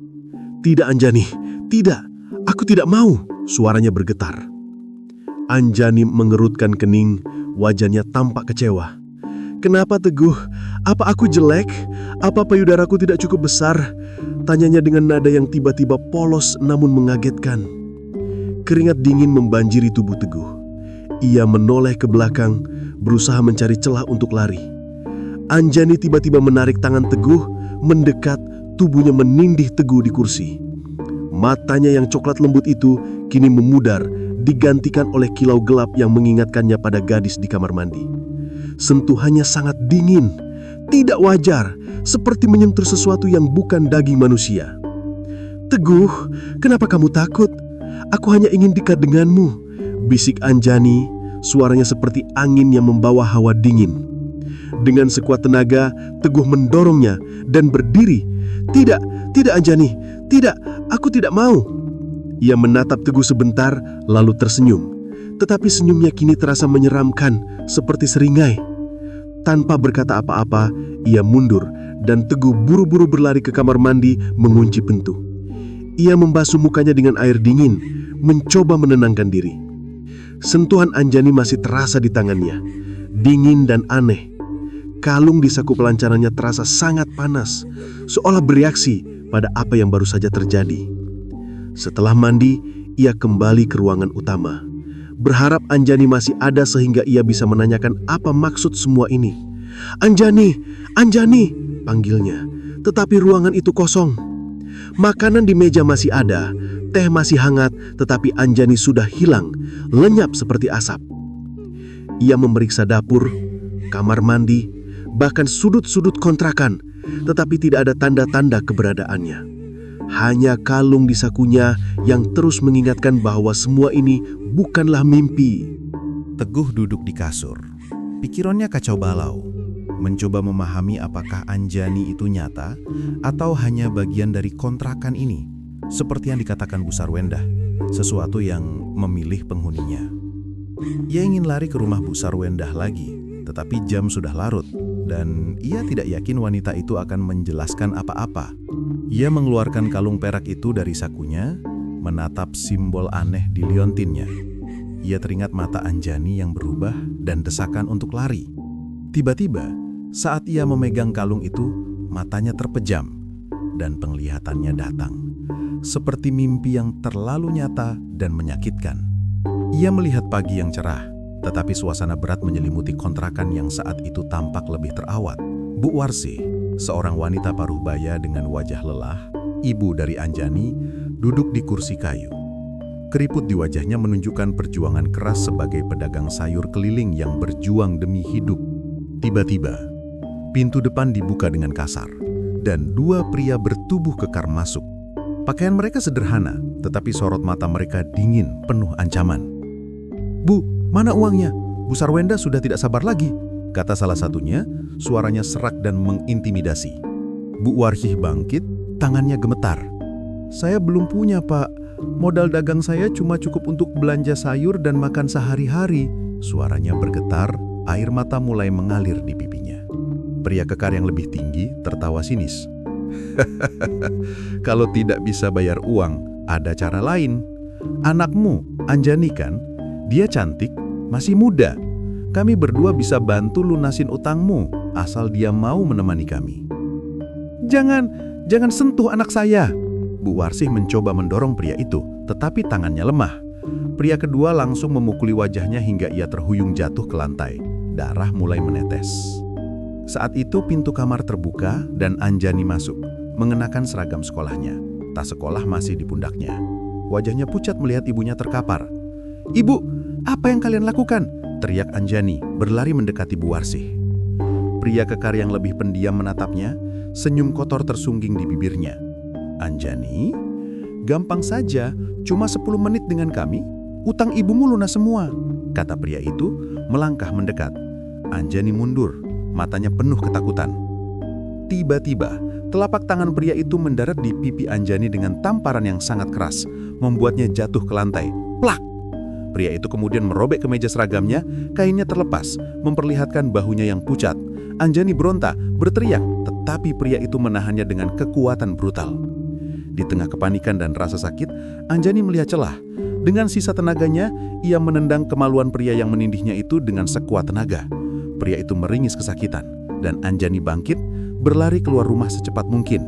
"Tidak Anjani, tidak, aku tidak mau," suaranya bergetar. Anjani mengerutkan kening, wajahnya tampak kecewa. "Kenapa Teguh? Apa aku jelek? Apa payudaraku tidak cukup besar?" tanyanya dengan nada yang tiba-tiba polos namun mengagetkan. Keringat dingin membanjiri tubuh Teguh. Ia menoleh ke belakang, berusaha mencari celah untuk lari. Anjani tiba-tiba menarik tangan Teguh, mendekat, tubuhnya menindih Teguh di kursi. Matanya yang coklat lembut itu kini memudar, digantikan oleh kilau gelap yang mengingatkannya pada gadis di kamar mandi. Sentuhannya sangat dingin, tidak wajar, seperti menyentuh sesuatu yang bukan daging manusia. "Teguh, kenapa kamu takut? Aku hanya ingin dekat denganmu," bisik Anjani, suaranya seperti angin yang membawa hawa dingin. Dengan sekuat tenaga, Teguh mendorongnya dan berdiri. "Tidak, tidak Anjani, tidak, aku tidak mau." Ia menatap Teguh sebentar, lalu tersenyum. Tetapi senyumnya kini terasa menyeramkan, seperti seringai. Tanpa berkata apa-apa, ia mundur dan Teguh buru-buru berlari ke kamar mandi mengunci pintu. Ia membasuh mukanya dengan air dingin, mencoba menenangkan diri. Sentuhan Anjani masih terasa di tangannya, dingin dan aneh. Kalung di saku pelancarannya terasa sangat panas, seolah bereaksi pada apa yang baru saja terjadi. Setelah mandi, ia kembali ke ruangan utama. Berharap Anjani masih ada sehingga ia bisa menanyakan apa maksud semua ini. "Anjani, Anjani," panggilnya. Tetapi ruangan itu kosong. Makanan di meja masih ada, teh masih hangat, tetapi Anjani sudah hilang, lenyap seperti asap. Ia memeriksa dapur, kamar mandi, bahkan sudut-sudut kontrakan, tetapi tidak ada tanda-tanda keberadaannya. Hanya kalung di sakunya yang terus mengingatkan bahwa semua ini bukanlah mimpi. Teguh duduk di kasur. Pikirannya kacau balau. Mencoba memahami apakah Anjani itu nyata atau hanya bagian dari kontrakan ini. Seperti yang dikatakan Bu Sarwendah, sesuatu yang memilih penghuninya. Ia ingin lari ke rumah Bu Sarwendah lagi, tetapi jam sudah larut. Dan ia tidak yakin wanita itu akan menjelaskan apa-apa. Ia mengeluarkan kalung perak itu dari sakunya, menatap simbol aneh di liontinnya. Ia teringat mata Anjani yang berubah dan desakan untuk lari. Tiba-tiba, saat ia memegang kalung itu, matanya terpejam dan penglihatannya datang. Seperti mimpi yang terlalu nyata dan menyakitkan. Ia melihat pagi yang cerah, tetapi suasana berat menyelimuti kontrakan yang saat itu tampak lebih terawat. Bu Warsih, seorang wanita paruh baya dengan wajah lelah, ibu dari Anjani, duduk di kursi kayu. Keriput di wajahnya menunjukkan perjuangan keras sebagai pedagang sayur keliling yang berjuang demi hidup. Tiba-tiba, pintu depan dibuka dengan kasar, dan dua pria bertubuh kekar masuk. Pakaian mereka sederhana, tetapi sorot mata mereka dingin, penuh ancaman. "Bu, mana uangnya? Bu Sarwendah sudah tidak sabar lagi," kata salah satunya, suaranya serak dan mengintimidasi. Bu Warsih bangkit, tangannya gemetar. "Saya belum punya, Pak. Modal dagang saya cuma cukup untuk belanja sayur dan makan sehari-hari." Suaranya bergetar, air mata mulai mengalir di pipinya. Pria kekar yang lebih tinggi tertawa sinis. "Kalau tidak bisa bayar uang, ada cara lain. Anakmu, Anjani kan? Dia cantik, masih muda. Kami berdua bisa bantu lunasin utangmu, asal dia mau menemani kami." Jangan sentuh anak saya." Bu Warsih mencoba mendorong pria itu, tetapi tangannya lemah. Pria kedua langsung memukuli wajahnya hingga ia terhuyung jatuh ke lantai. Darah mulai menetes. Saat itu pintu kamar terbuka dan Anjani masuk, mengenakan seragam sekolahnya. Tas sekolah masih di pundaknya. Wajahnya pucat melihat ibunya terkapar. "Ibu, apa yang kalian lakukan?" teriak Anjani, berlari mendekati Bu Warsih. Pria kekar yang lebih pendiam menatapnya, senyum kotor tersungging di bibirnya. "Anjani, gampang saja, cuma 10 menit dengan kami, utang ibumu lunas semua," kata pria itu, melangkah mendekat. Anjani mundur, matanya penuh ketakutan. Tiba-tiba, telapak tangan pria itu mendarat di pipi Anjani dengan tamparan yang sangat keras, membuatnya jatuh ke lantai. Plak! Pria itu kemudian merobek kemeja seragamnya, kainnya terlepas, memperlihatkan bahunya yang pucat. Anjani berontak, berteriak, tetapi pria itu menahannya dengan kekuatan brutal. Di tengah kepanikan dan rasa sakit, Anjani melihat celah. Dengan sisa tenaganya, ia menendang kemaluan pria yang menindihnya itu dengan sekuat tenaga. Pria itu meringis kesakitan, dan Anjani bangkit, berlari keluar rumah secepat mungkin.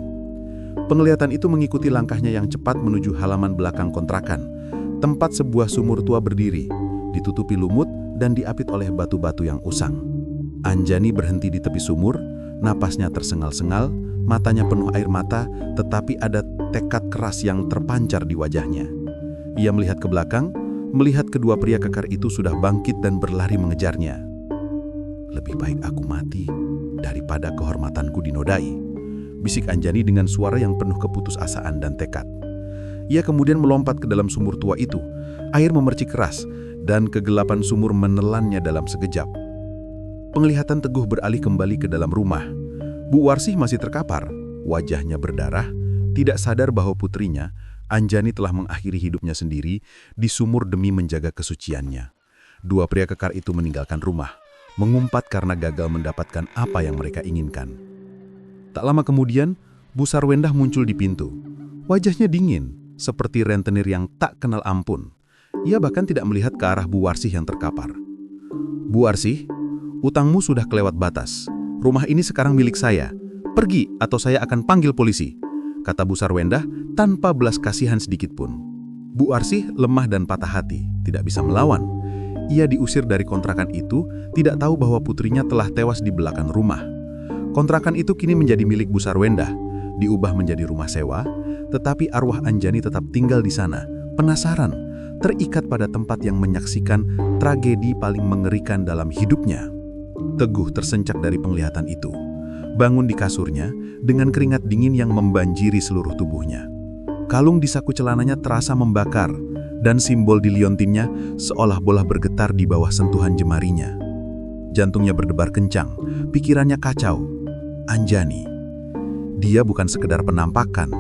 Penglihatan itu mengikuti langkahnya yang cepat menuju halaman belakang kontrakan, tempat sebuah sumur tua berdiri, ditutupi lumut dan diapit oleh batu-batu yang usang. Anjani berhenti di tepi sumur, napasnya tersengal-sengal, matanya penuh air mata, tetapi ada tekad keras yang terpancar di wajahnya. Ia melihat ke belakang, melihat kedua pria kekar itu sudah bangkit dan berlari mengejarnya. Lebih baik aku mati daripada kehormatanku dinodai, bisik Anjani dengan suara yang penuh keputusasaan dan tekad. Ia kemudian melompat ke dalam sumur tua itu. Air memercik keras dan kegelapan sumur menelannya dalam sekejap. Penglihatan Teguh beralih kembali ke dalam rumah. Bu Warsih masih terkapar, wajahnya berdarah, tidak sadar bahwa putrinya, Anjani, telah mengakhiri hidupnya sendiri di sumur demi menjaga kesuciannya. Dua pria kekar itu meninggalkan rumah, mengumpat karena gagal mendapatkan apa yang mereka inginkan. Tak lama kemudian, Bu Sarwendah muncul di pintu. Wajahnya dingin, seperti rentenir yang tak kenal ampun. Ia bahkan tidak melihat ke arah Bu Warsih yang terkapar. Bu Warsih, utangmu sudah kelewat batas. Rumah ini sekarang milik saya. Pergi atau saya akan panggil polisi, kata Bu Sarwendah tanpa belas kasihan sedikit pun. Bu Warsih lemah dan patah hati, tidak bisa melawan. Ia diusir dari kontrakan itu, tidak tahu bahwa putrinya telah tewas di belakang rumah. Kontrakan itu kini menjadi milik Bu Sarwendah, diubah menjadi rumah sewa, tetapi arwah Anjani tetap tinggal di sana, penasaran, terikat pada tempat yang menyaksikan tragedi paling mengerikan dalam hidupnya. Teguh tersencak dari penglihatan itu, bangun di kasurnya dengan keringat dingin yang membanjiri seluruh tubuhnya. Kalung di saku celananya terasa membakar, dan simbol di liontinnya seolah-olah bergetar di bawah sentuhan jemarinya. Jantungnya berdebar kencang, pikirannya kacau. Anjani, dia bukan sekedar penampakan.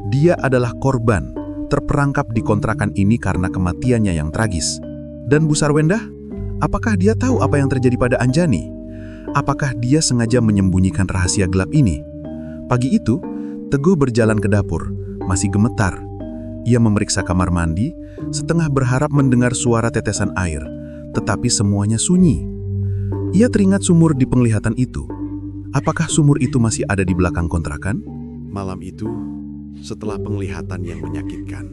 Dia adalah korban, terperangkap di kontrakan ini karena kematiannya yang tragis. Dan Bu Sarwendah, apakah dia tahu apa yang terjadi pada Anjani? Apakah dia sengaja menyembunyikan rahasia gelap ini? Pagi itu, Teguh berjalan ke dapur, masih gemetar. Ia memeriksa kamar mandi, setengah berharap mendengar suara tetesan air, tetapi semuanya sunyi. Ia teringat sumur di penglihatan itu. Apakah sumur itu masih ada di belakang kontrakan? Malam itu, setelah penglihatan yang menyakitkan,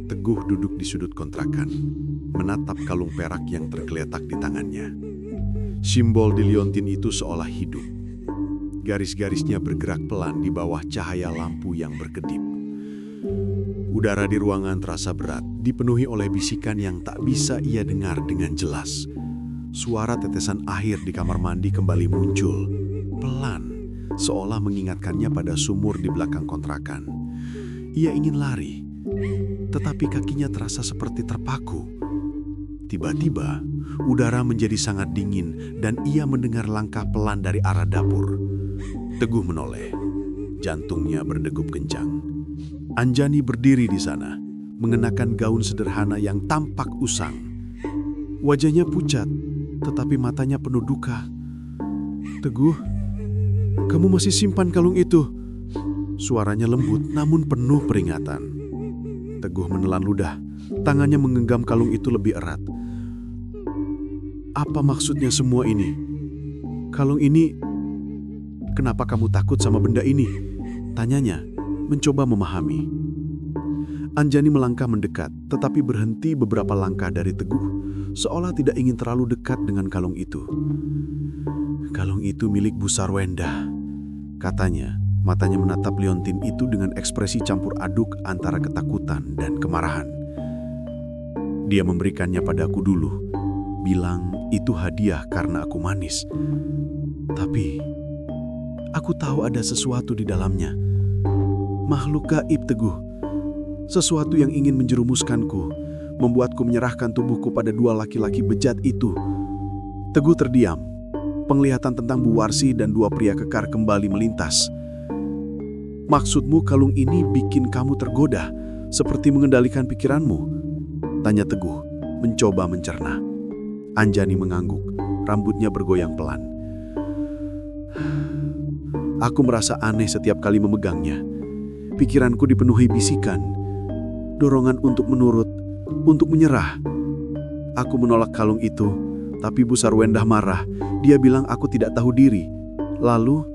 Teguh duduk di sudut kontrakan, menatap kalung perak yang tergeletak di tangannya. Simbol di liontin itu seolah hidup. Garis-garisnya bergerak pelan di bawah cahaya lampu yang berkedip. Udara di ruangan terasa berat, dipenuhi oleh bisikan yang tak bisa ia dengar dengan jelas. Suara tetesan air di kamar mandi kembali muncul, pelan, seolah mengingatkannya pada sumur di belakang kontrakan. Ia ingin lari, tetapi kakinya terasa seperti terpaku. Tiba-tiba, udara menjadi sangat dingin dan ia mendengar langkah pelan dari arah dapur. Teguh menoleh, jantungnya berdegup kencang. Anjani berdiri di sana, mengenakan gaun sederhana yang tampak usang. Wajahnya pucat, tetapi matanya penuh duka. "Teguh, kamu masih simpan kalung itu?" Suaranya lembut namun penuh peringatan. Teguh menelan ludah, tangannya menggenggam kalung itu lebih erat. "Apa maksudnya semua ini? Kalung ini, kenapa kamu takut sama benda ini?" tanyanya, mencoba memahami. Anjani melangkah mendekat, tetapi berhenti beberapa langkah dari Teguh, seolah tidak ingin terlalu dekat dengan kalung itu. "Kalung itu milik Bu Sarwendah," katanya, matanya menatap liontin itu dengan ekspresi campur aduk antara ketakutan dan kemarahan. "Dia memberikannya padaku dulu, bilang itu hadiah karena aku manis. Tapi aku tahu ada sesuatu di dalamnya. Makhluk gaib, Teguh. Sesuatu yang ingin menjerumuskanku, membuatku menyerahkan tubuhku pada dua laki-laki bejat itu." Teguh terdiam. Penglihatan tentang Bu Warsih dan dua pria kekar kembali melintas. "Maksudmu kalung ini bikin kamu tergoda, seperti mengendalikan pikiranmu?" tanya Teguh, mencoba mencerna. Anjani mengangguk, rambutnya bergoyang pelan. "Aku merasa aneh setiap kali memegangnya. Pikiranku dipenuhi bisikan, dorongan untuk menurut, untuk menyerah. Aku menolak kalung itu, tapi Bu Sarwendah marah. Dia bilang aku tidak tahu diri. Lalu,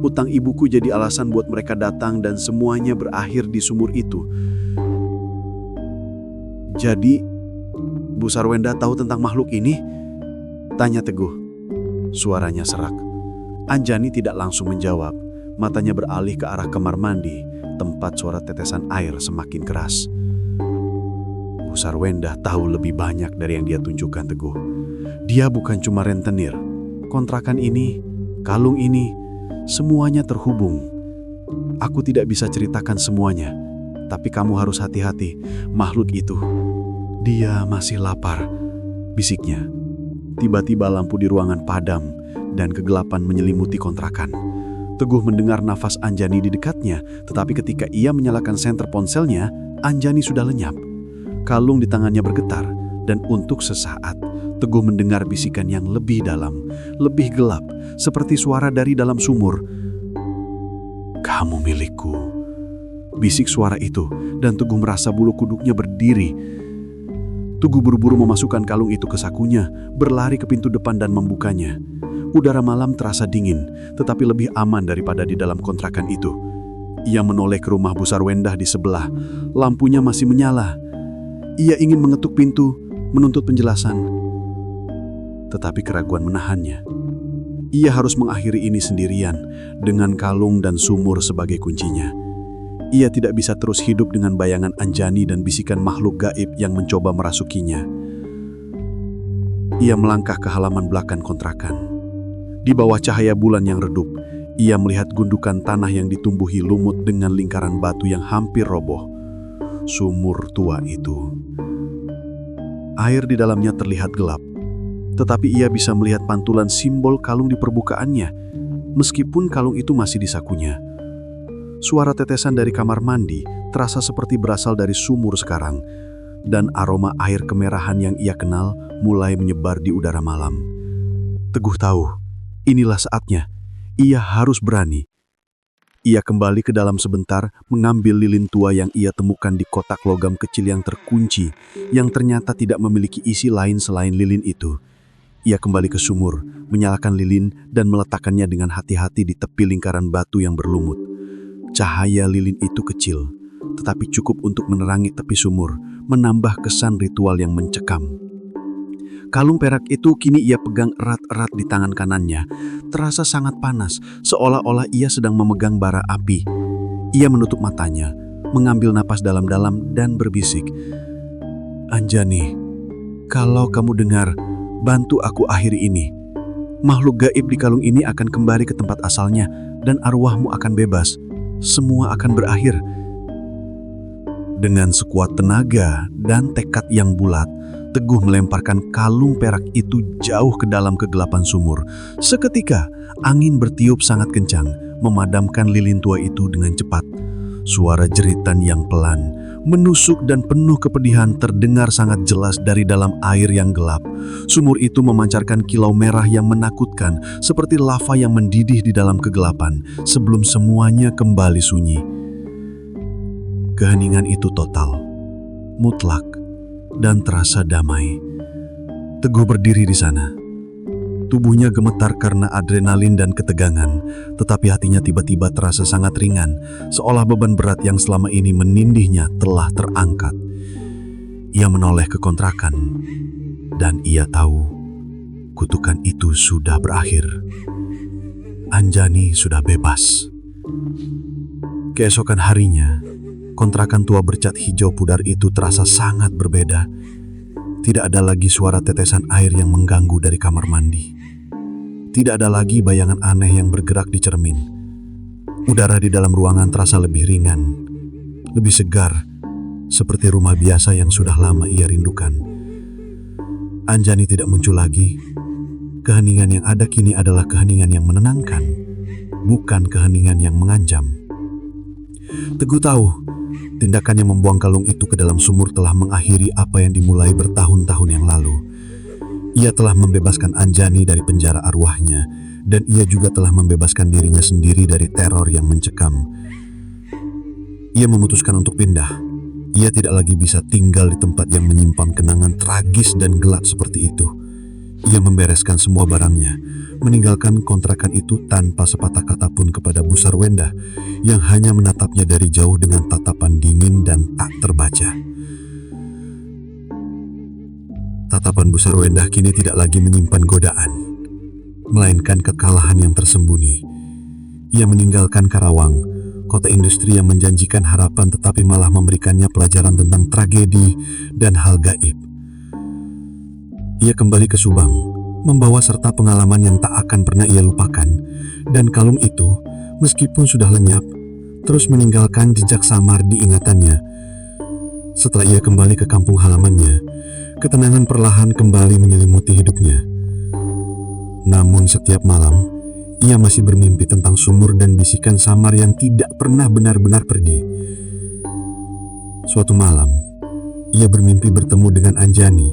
utang ibuku jadi alasan buat mereka datang dan semuanya berakhir di sumur itu." "Jadi, Bu Sarwendah tahu tentang makhluk ini?" tanya Teguh. Suaranya serak. Anjani tidak langsung menjawab. Matanya beralih ke arah kamar mandi, tempat suara tetesan air semakin keras. Bu Sarwendah tahu lebih banyak dari yang dia tunjukkan, Teguh. Dia bukan cuma rentenir, kontrakan ini, kalung ini, semuanya terhubung. Aku tidak bisa ceritakan semuanya, tapi kamu harus hati-hati. Makhluk itu, dia masih lapar, bisiknya. Tiba-tiba lampu di ruangan padam dan kegelapan menyelimuti kontrakan. Teguh mendengar nafas Anjani di dekatnya, tetapi ketika ia menyalakan senter ponselnya, Anjani sudah lenyap. Kalung di tangannya bergetar, dan untuk sesaat, Teguh mendengar bisikan yang lebih dalam, lebih gelap, seperti suara dari dalam sumur. "Kamu milikku," bisik suara itu, dan Teguh merasa bulu kuduknya berdiri. Teguh buru-buru memasukkan kalung itu ke sakunya, berlari ke pintu depan dan membukanya. Udara malam terasa dingin, tetapi lebih aman daripada di dalam kontrakan itu. Ia menoleh ke rumah Busar Wendah di sebelah. Lampunya masih menyala. Ia ingin mengetuk pintu, menuntut penjelasan. Tetapi keraguan menahannya. Ia harus mengakhiri ini sendirian, dengan kalung dan sumur sebagai kuncinya. Ia tidak bisa terus hidup dengan bayangan Anjani dan bisikan makhluk gaib yang mencoba merasukinya. Ia melangkah ke halaman belakang kontrakan. Di bawah cahaya bulan yang redup, ia melihat gundukan tanah yang ditumbuhi lumut dengan lingkaran batu yang hampir roboh. Sumur tua itu. Air di dalamnya terlihat gelap, tetapi ia bisa melihat pantulan simbol kalung di permukaannya, meskipun kalung itu masih di sakunya. Suara tetesan dari kamar mandi terasa seperti berasal dari sumur sekarang, dan aroma air kemerahan yang ia kenal mulai menyebar di udara malam. Teguh tahu, inilah saatnya. Ia harus berani. Ia kembali ke dalam sebentar, mengambil lilin tua yang ia temukan di kotak logam kecil yang terkunci, yang ternyata tidak memiliki isi lain selain lilin itu. Ia kembali ke sumur, menyalakan lilin dan meletakkannya dengan hati-hati di tepi lingkaran batu yang berlumut. Cahaya lilin itu kecil, tetapi cukup untuk menerangi tepi sumur, menambah kesan ritual yang mencekam. Kalung perak itu kini ia pegang erat-erat di tangan kanannya, terasa sangat panas, seolah-olah ia sedang memegang bara api. Ia menutup matanya, mengambil napas dalam-dalam dan berbisik, "Anjani, kalau kamu dengar, bantu aku akhiri ini. Makhluk gaib di kalung ini akan kembali ke tempat asalnya, dan arwahmu akan bebas. Semua akan berakhir." Dengan sekuat tenaga dan tekad yang bulat, Teguh melemparkan kalung perak itu jauh ke dalam kegelapan sumur. Seketika, angin bertiup sangat kencang, memadamkan lilin tua itu dengan cepat. Suara jeritan yang pelan, menusuk dan penuh kepedihan terdengar sangat jelas dari dalam air yang gelap. Sumur itu memancarkan kilau merah yang menakutkan, seperti lava yang mendidih di dalam kegelapan, sebelum semuanya kembali sunyi. Keheningan itu total, mutlak, dan terasa damai. Teguh berdiri di sana. Tubuhnya gemetar karena adrenalin dan ketegangan, tetapi hatinya tiba-tiba terasa sangat ringan, seolah beban berat yang selama ini menindihnya telah terangkat. Ia menoleh ke kontrakan, dan ia tahu kutukan itu sudah berakhir. Anjani sudah bebas. Keesokan harinya, kontrakan tua bercat hijau pudar itu terasa sangat berbeda. Tidak ada lagi suara tetesan air yang mengganggu dari kamar mandi. Tidak ada lagi bayangan aneh yang bergerak di cermin. Udara di dalam ruangan terasa lebih ringan, lebih segar, seperti rumah biasa yang sudah lama ia rindukan. Anjani tidak muncul lagi. Keheningan yang ada kini adalah keheningan yang menenangkan, bukan keheningan yang mengancam. Teguh tahu, tindakannya membuang kalung itu ke dalam sumur telah mengakhiri apa yang dimulai bertahun-tahun yang lalu. Ia telah membebaskan Anjani dari penjara arwahnya, dan ia juga telah membebaskan dirinya sendiri dari teror yang mencekam. Ia memutuskan untuk pindah. Ia tidak lagi bisa tinggal di tempat yang menyimpan kenangan tragis dan gelap seperti itu. Ia membereskan semua barangnya, meninggalkan kontrakan itu tanpa sepatah kata pun kepada Busar Wendah yang hanya menatapnya dari jauh dengan tatapan dingin dan tak terbaca. Tatapan Busar Wendah kini tidak lagi menyimpan godaan, melainkan kekalahan yang tersembunyi. Ia meninggalkan Karawang, kota industri yang menjanjikan harapan tetapi malah memberikannya pelajaran tentang tragedi dan hal gaib. Ia kembali ke Subang, membawa serta pengalaman yang tak akan pernah ia lupakan. Dan kalung itu, meskipun sudah lenyap, terus meninggalkan jejak samar di ingatannya. Setelah ia kembali ke kampung halamannya, ketenangan perlahan kembali menyelimuti hidupnya. Namun setiap malam, ia masih bermimpi tentang sumur dan bisikan samar yang tidak pernah benar-benar pergi. Suatu malam, ia bermimpi bertemu dengan Anjani.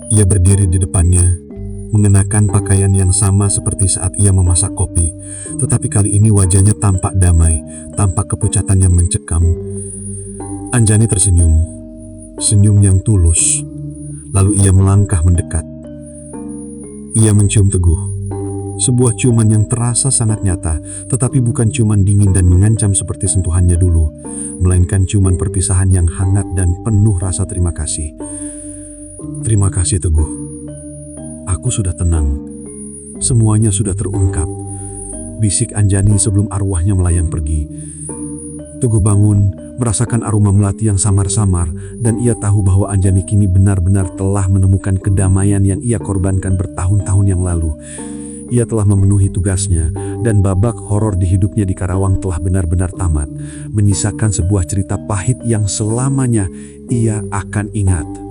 Ia berdiri di depannya, mengenakan pakaian yang sama seperti saat ia memasak kopi, tetapi kali ini wajahnya tampak damai, tampak kepucatan yang mencekam. Anjani tersenyum, senyum yang tulus. Lalu ia melangkah mendekat. Ia mencium Teguh, sebuah ciuman yang terasa sangat nyata, tetapi bukan ciuman dingin dan mengancam seperti sentuhannya dulu, melainkan ciuman perpisahan yang hangat dan penuh rasa terima kasih. Terima kasih Teguh. Aku sudah tenang. Semuanya sudah terungkap. Bisik Anjani sebelum arwahnya melayang pergi. Teguh bangun, merasakan aroma melati yang samar-samar, dan ia tahu bahwa Anjani kini benar-benar telah menemukan kedamaian yang ia korbankan bertahun-tahun yang lalu. Ia telah memenuhi tugasnya, dan babak horor di hidupnya di Karawang telah benar-benar tamat, menyisakan sebuah cerita pahit yang selamanya ia akan ingat.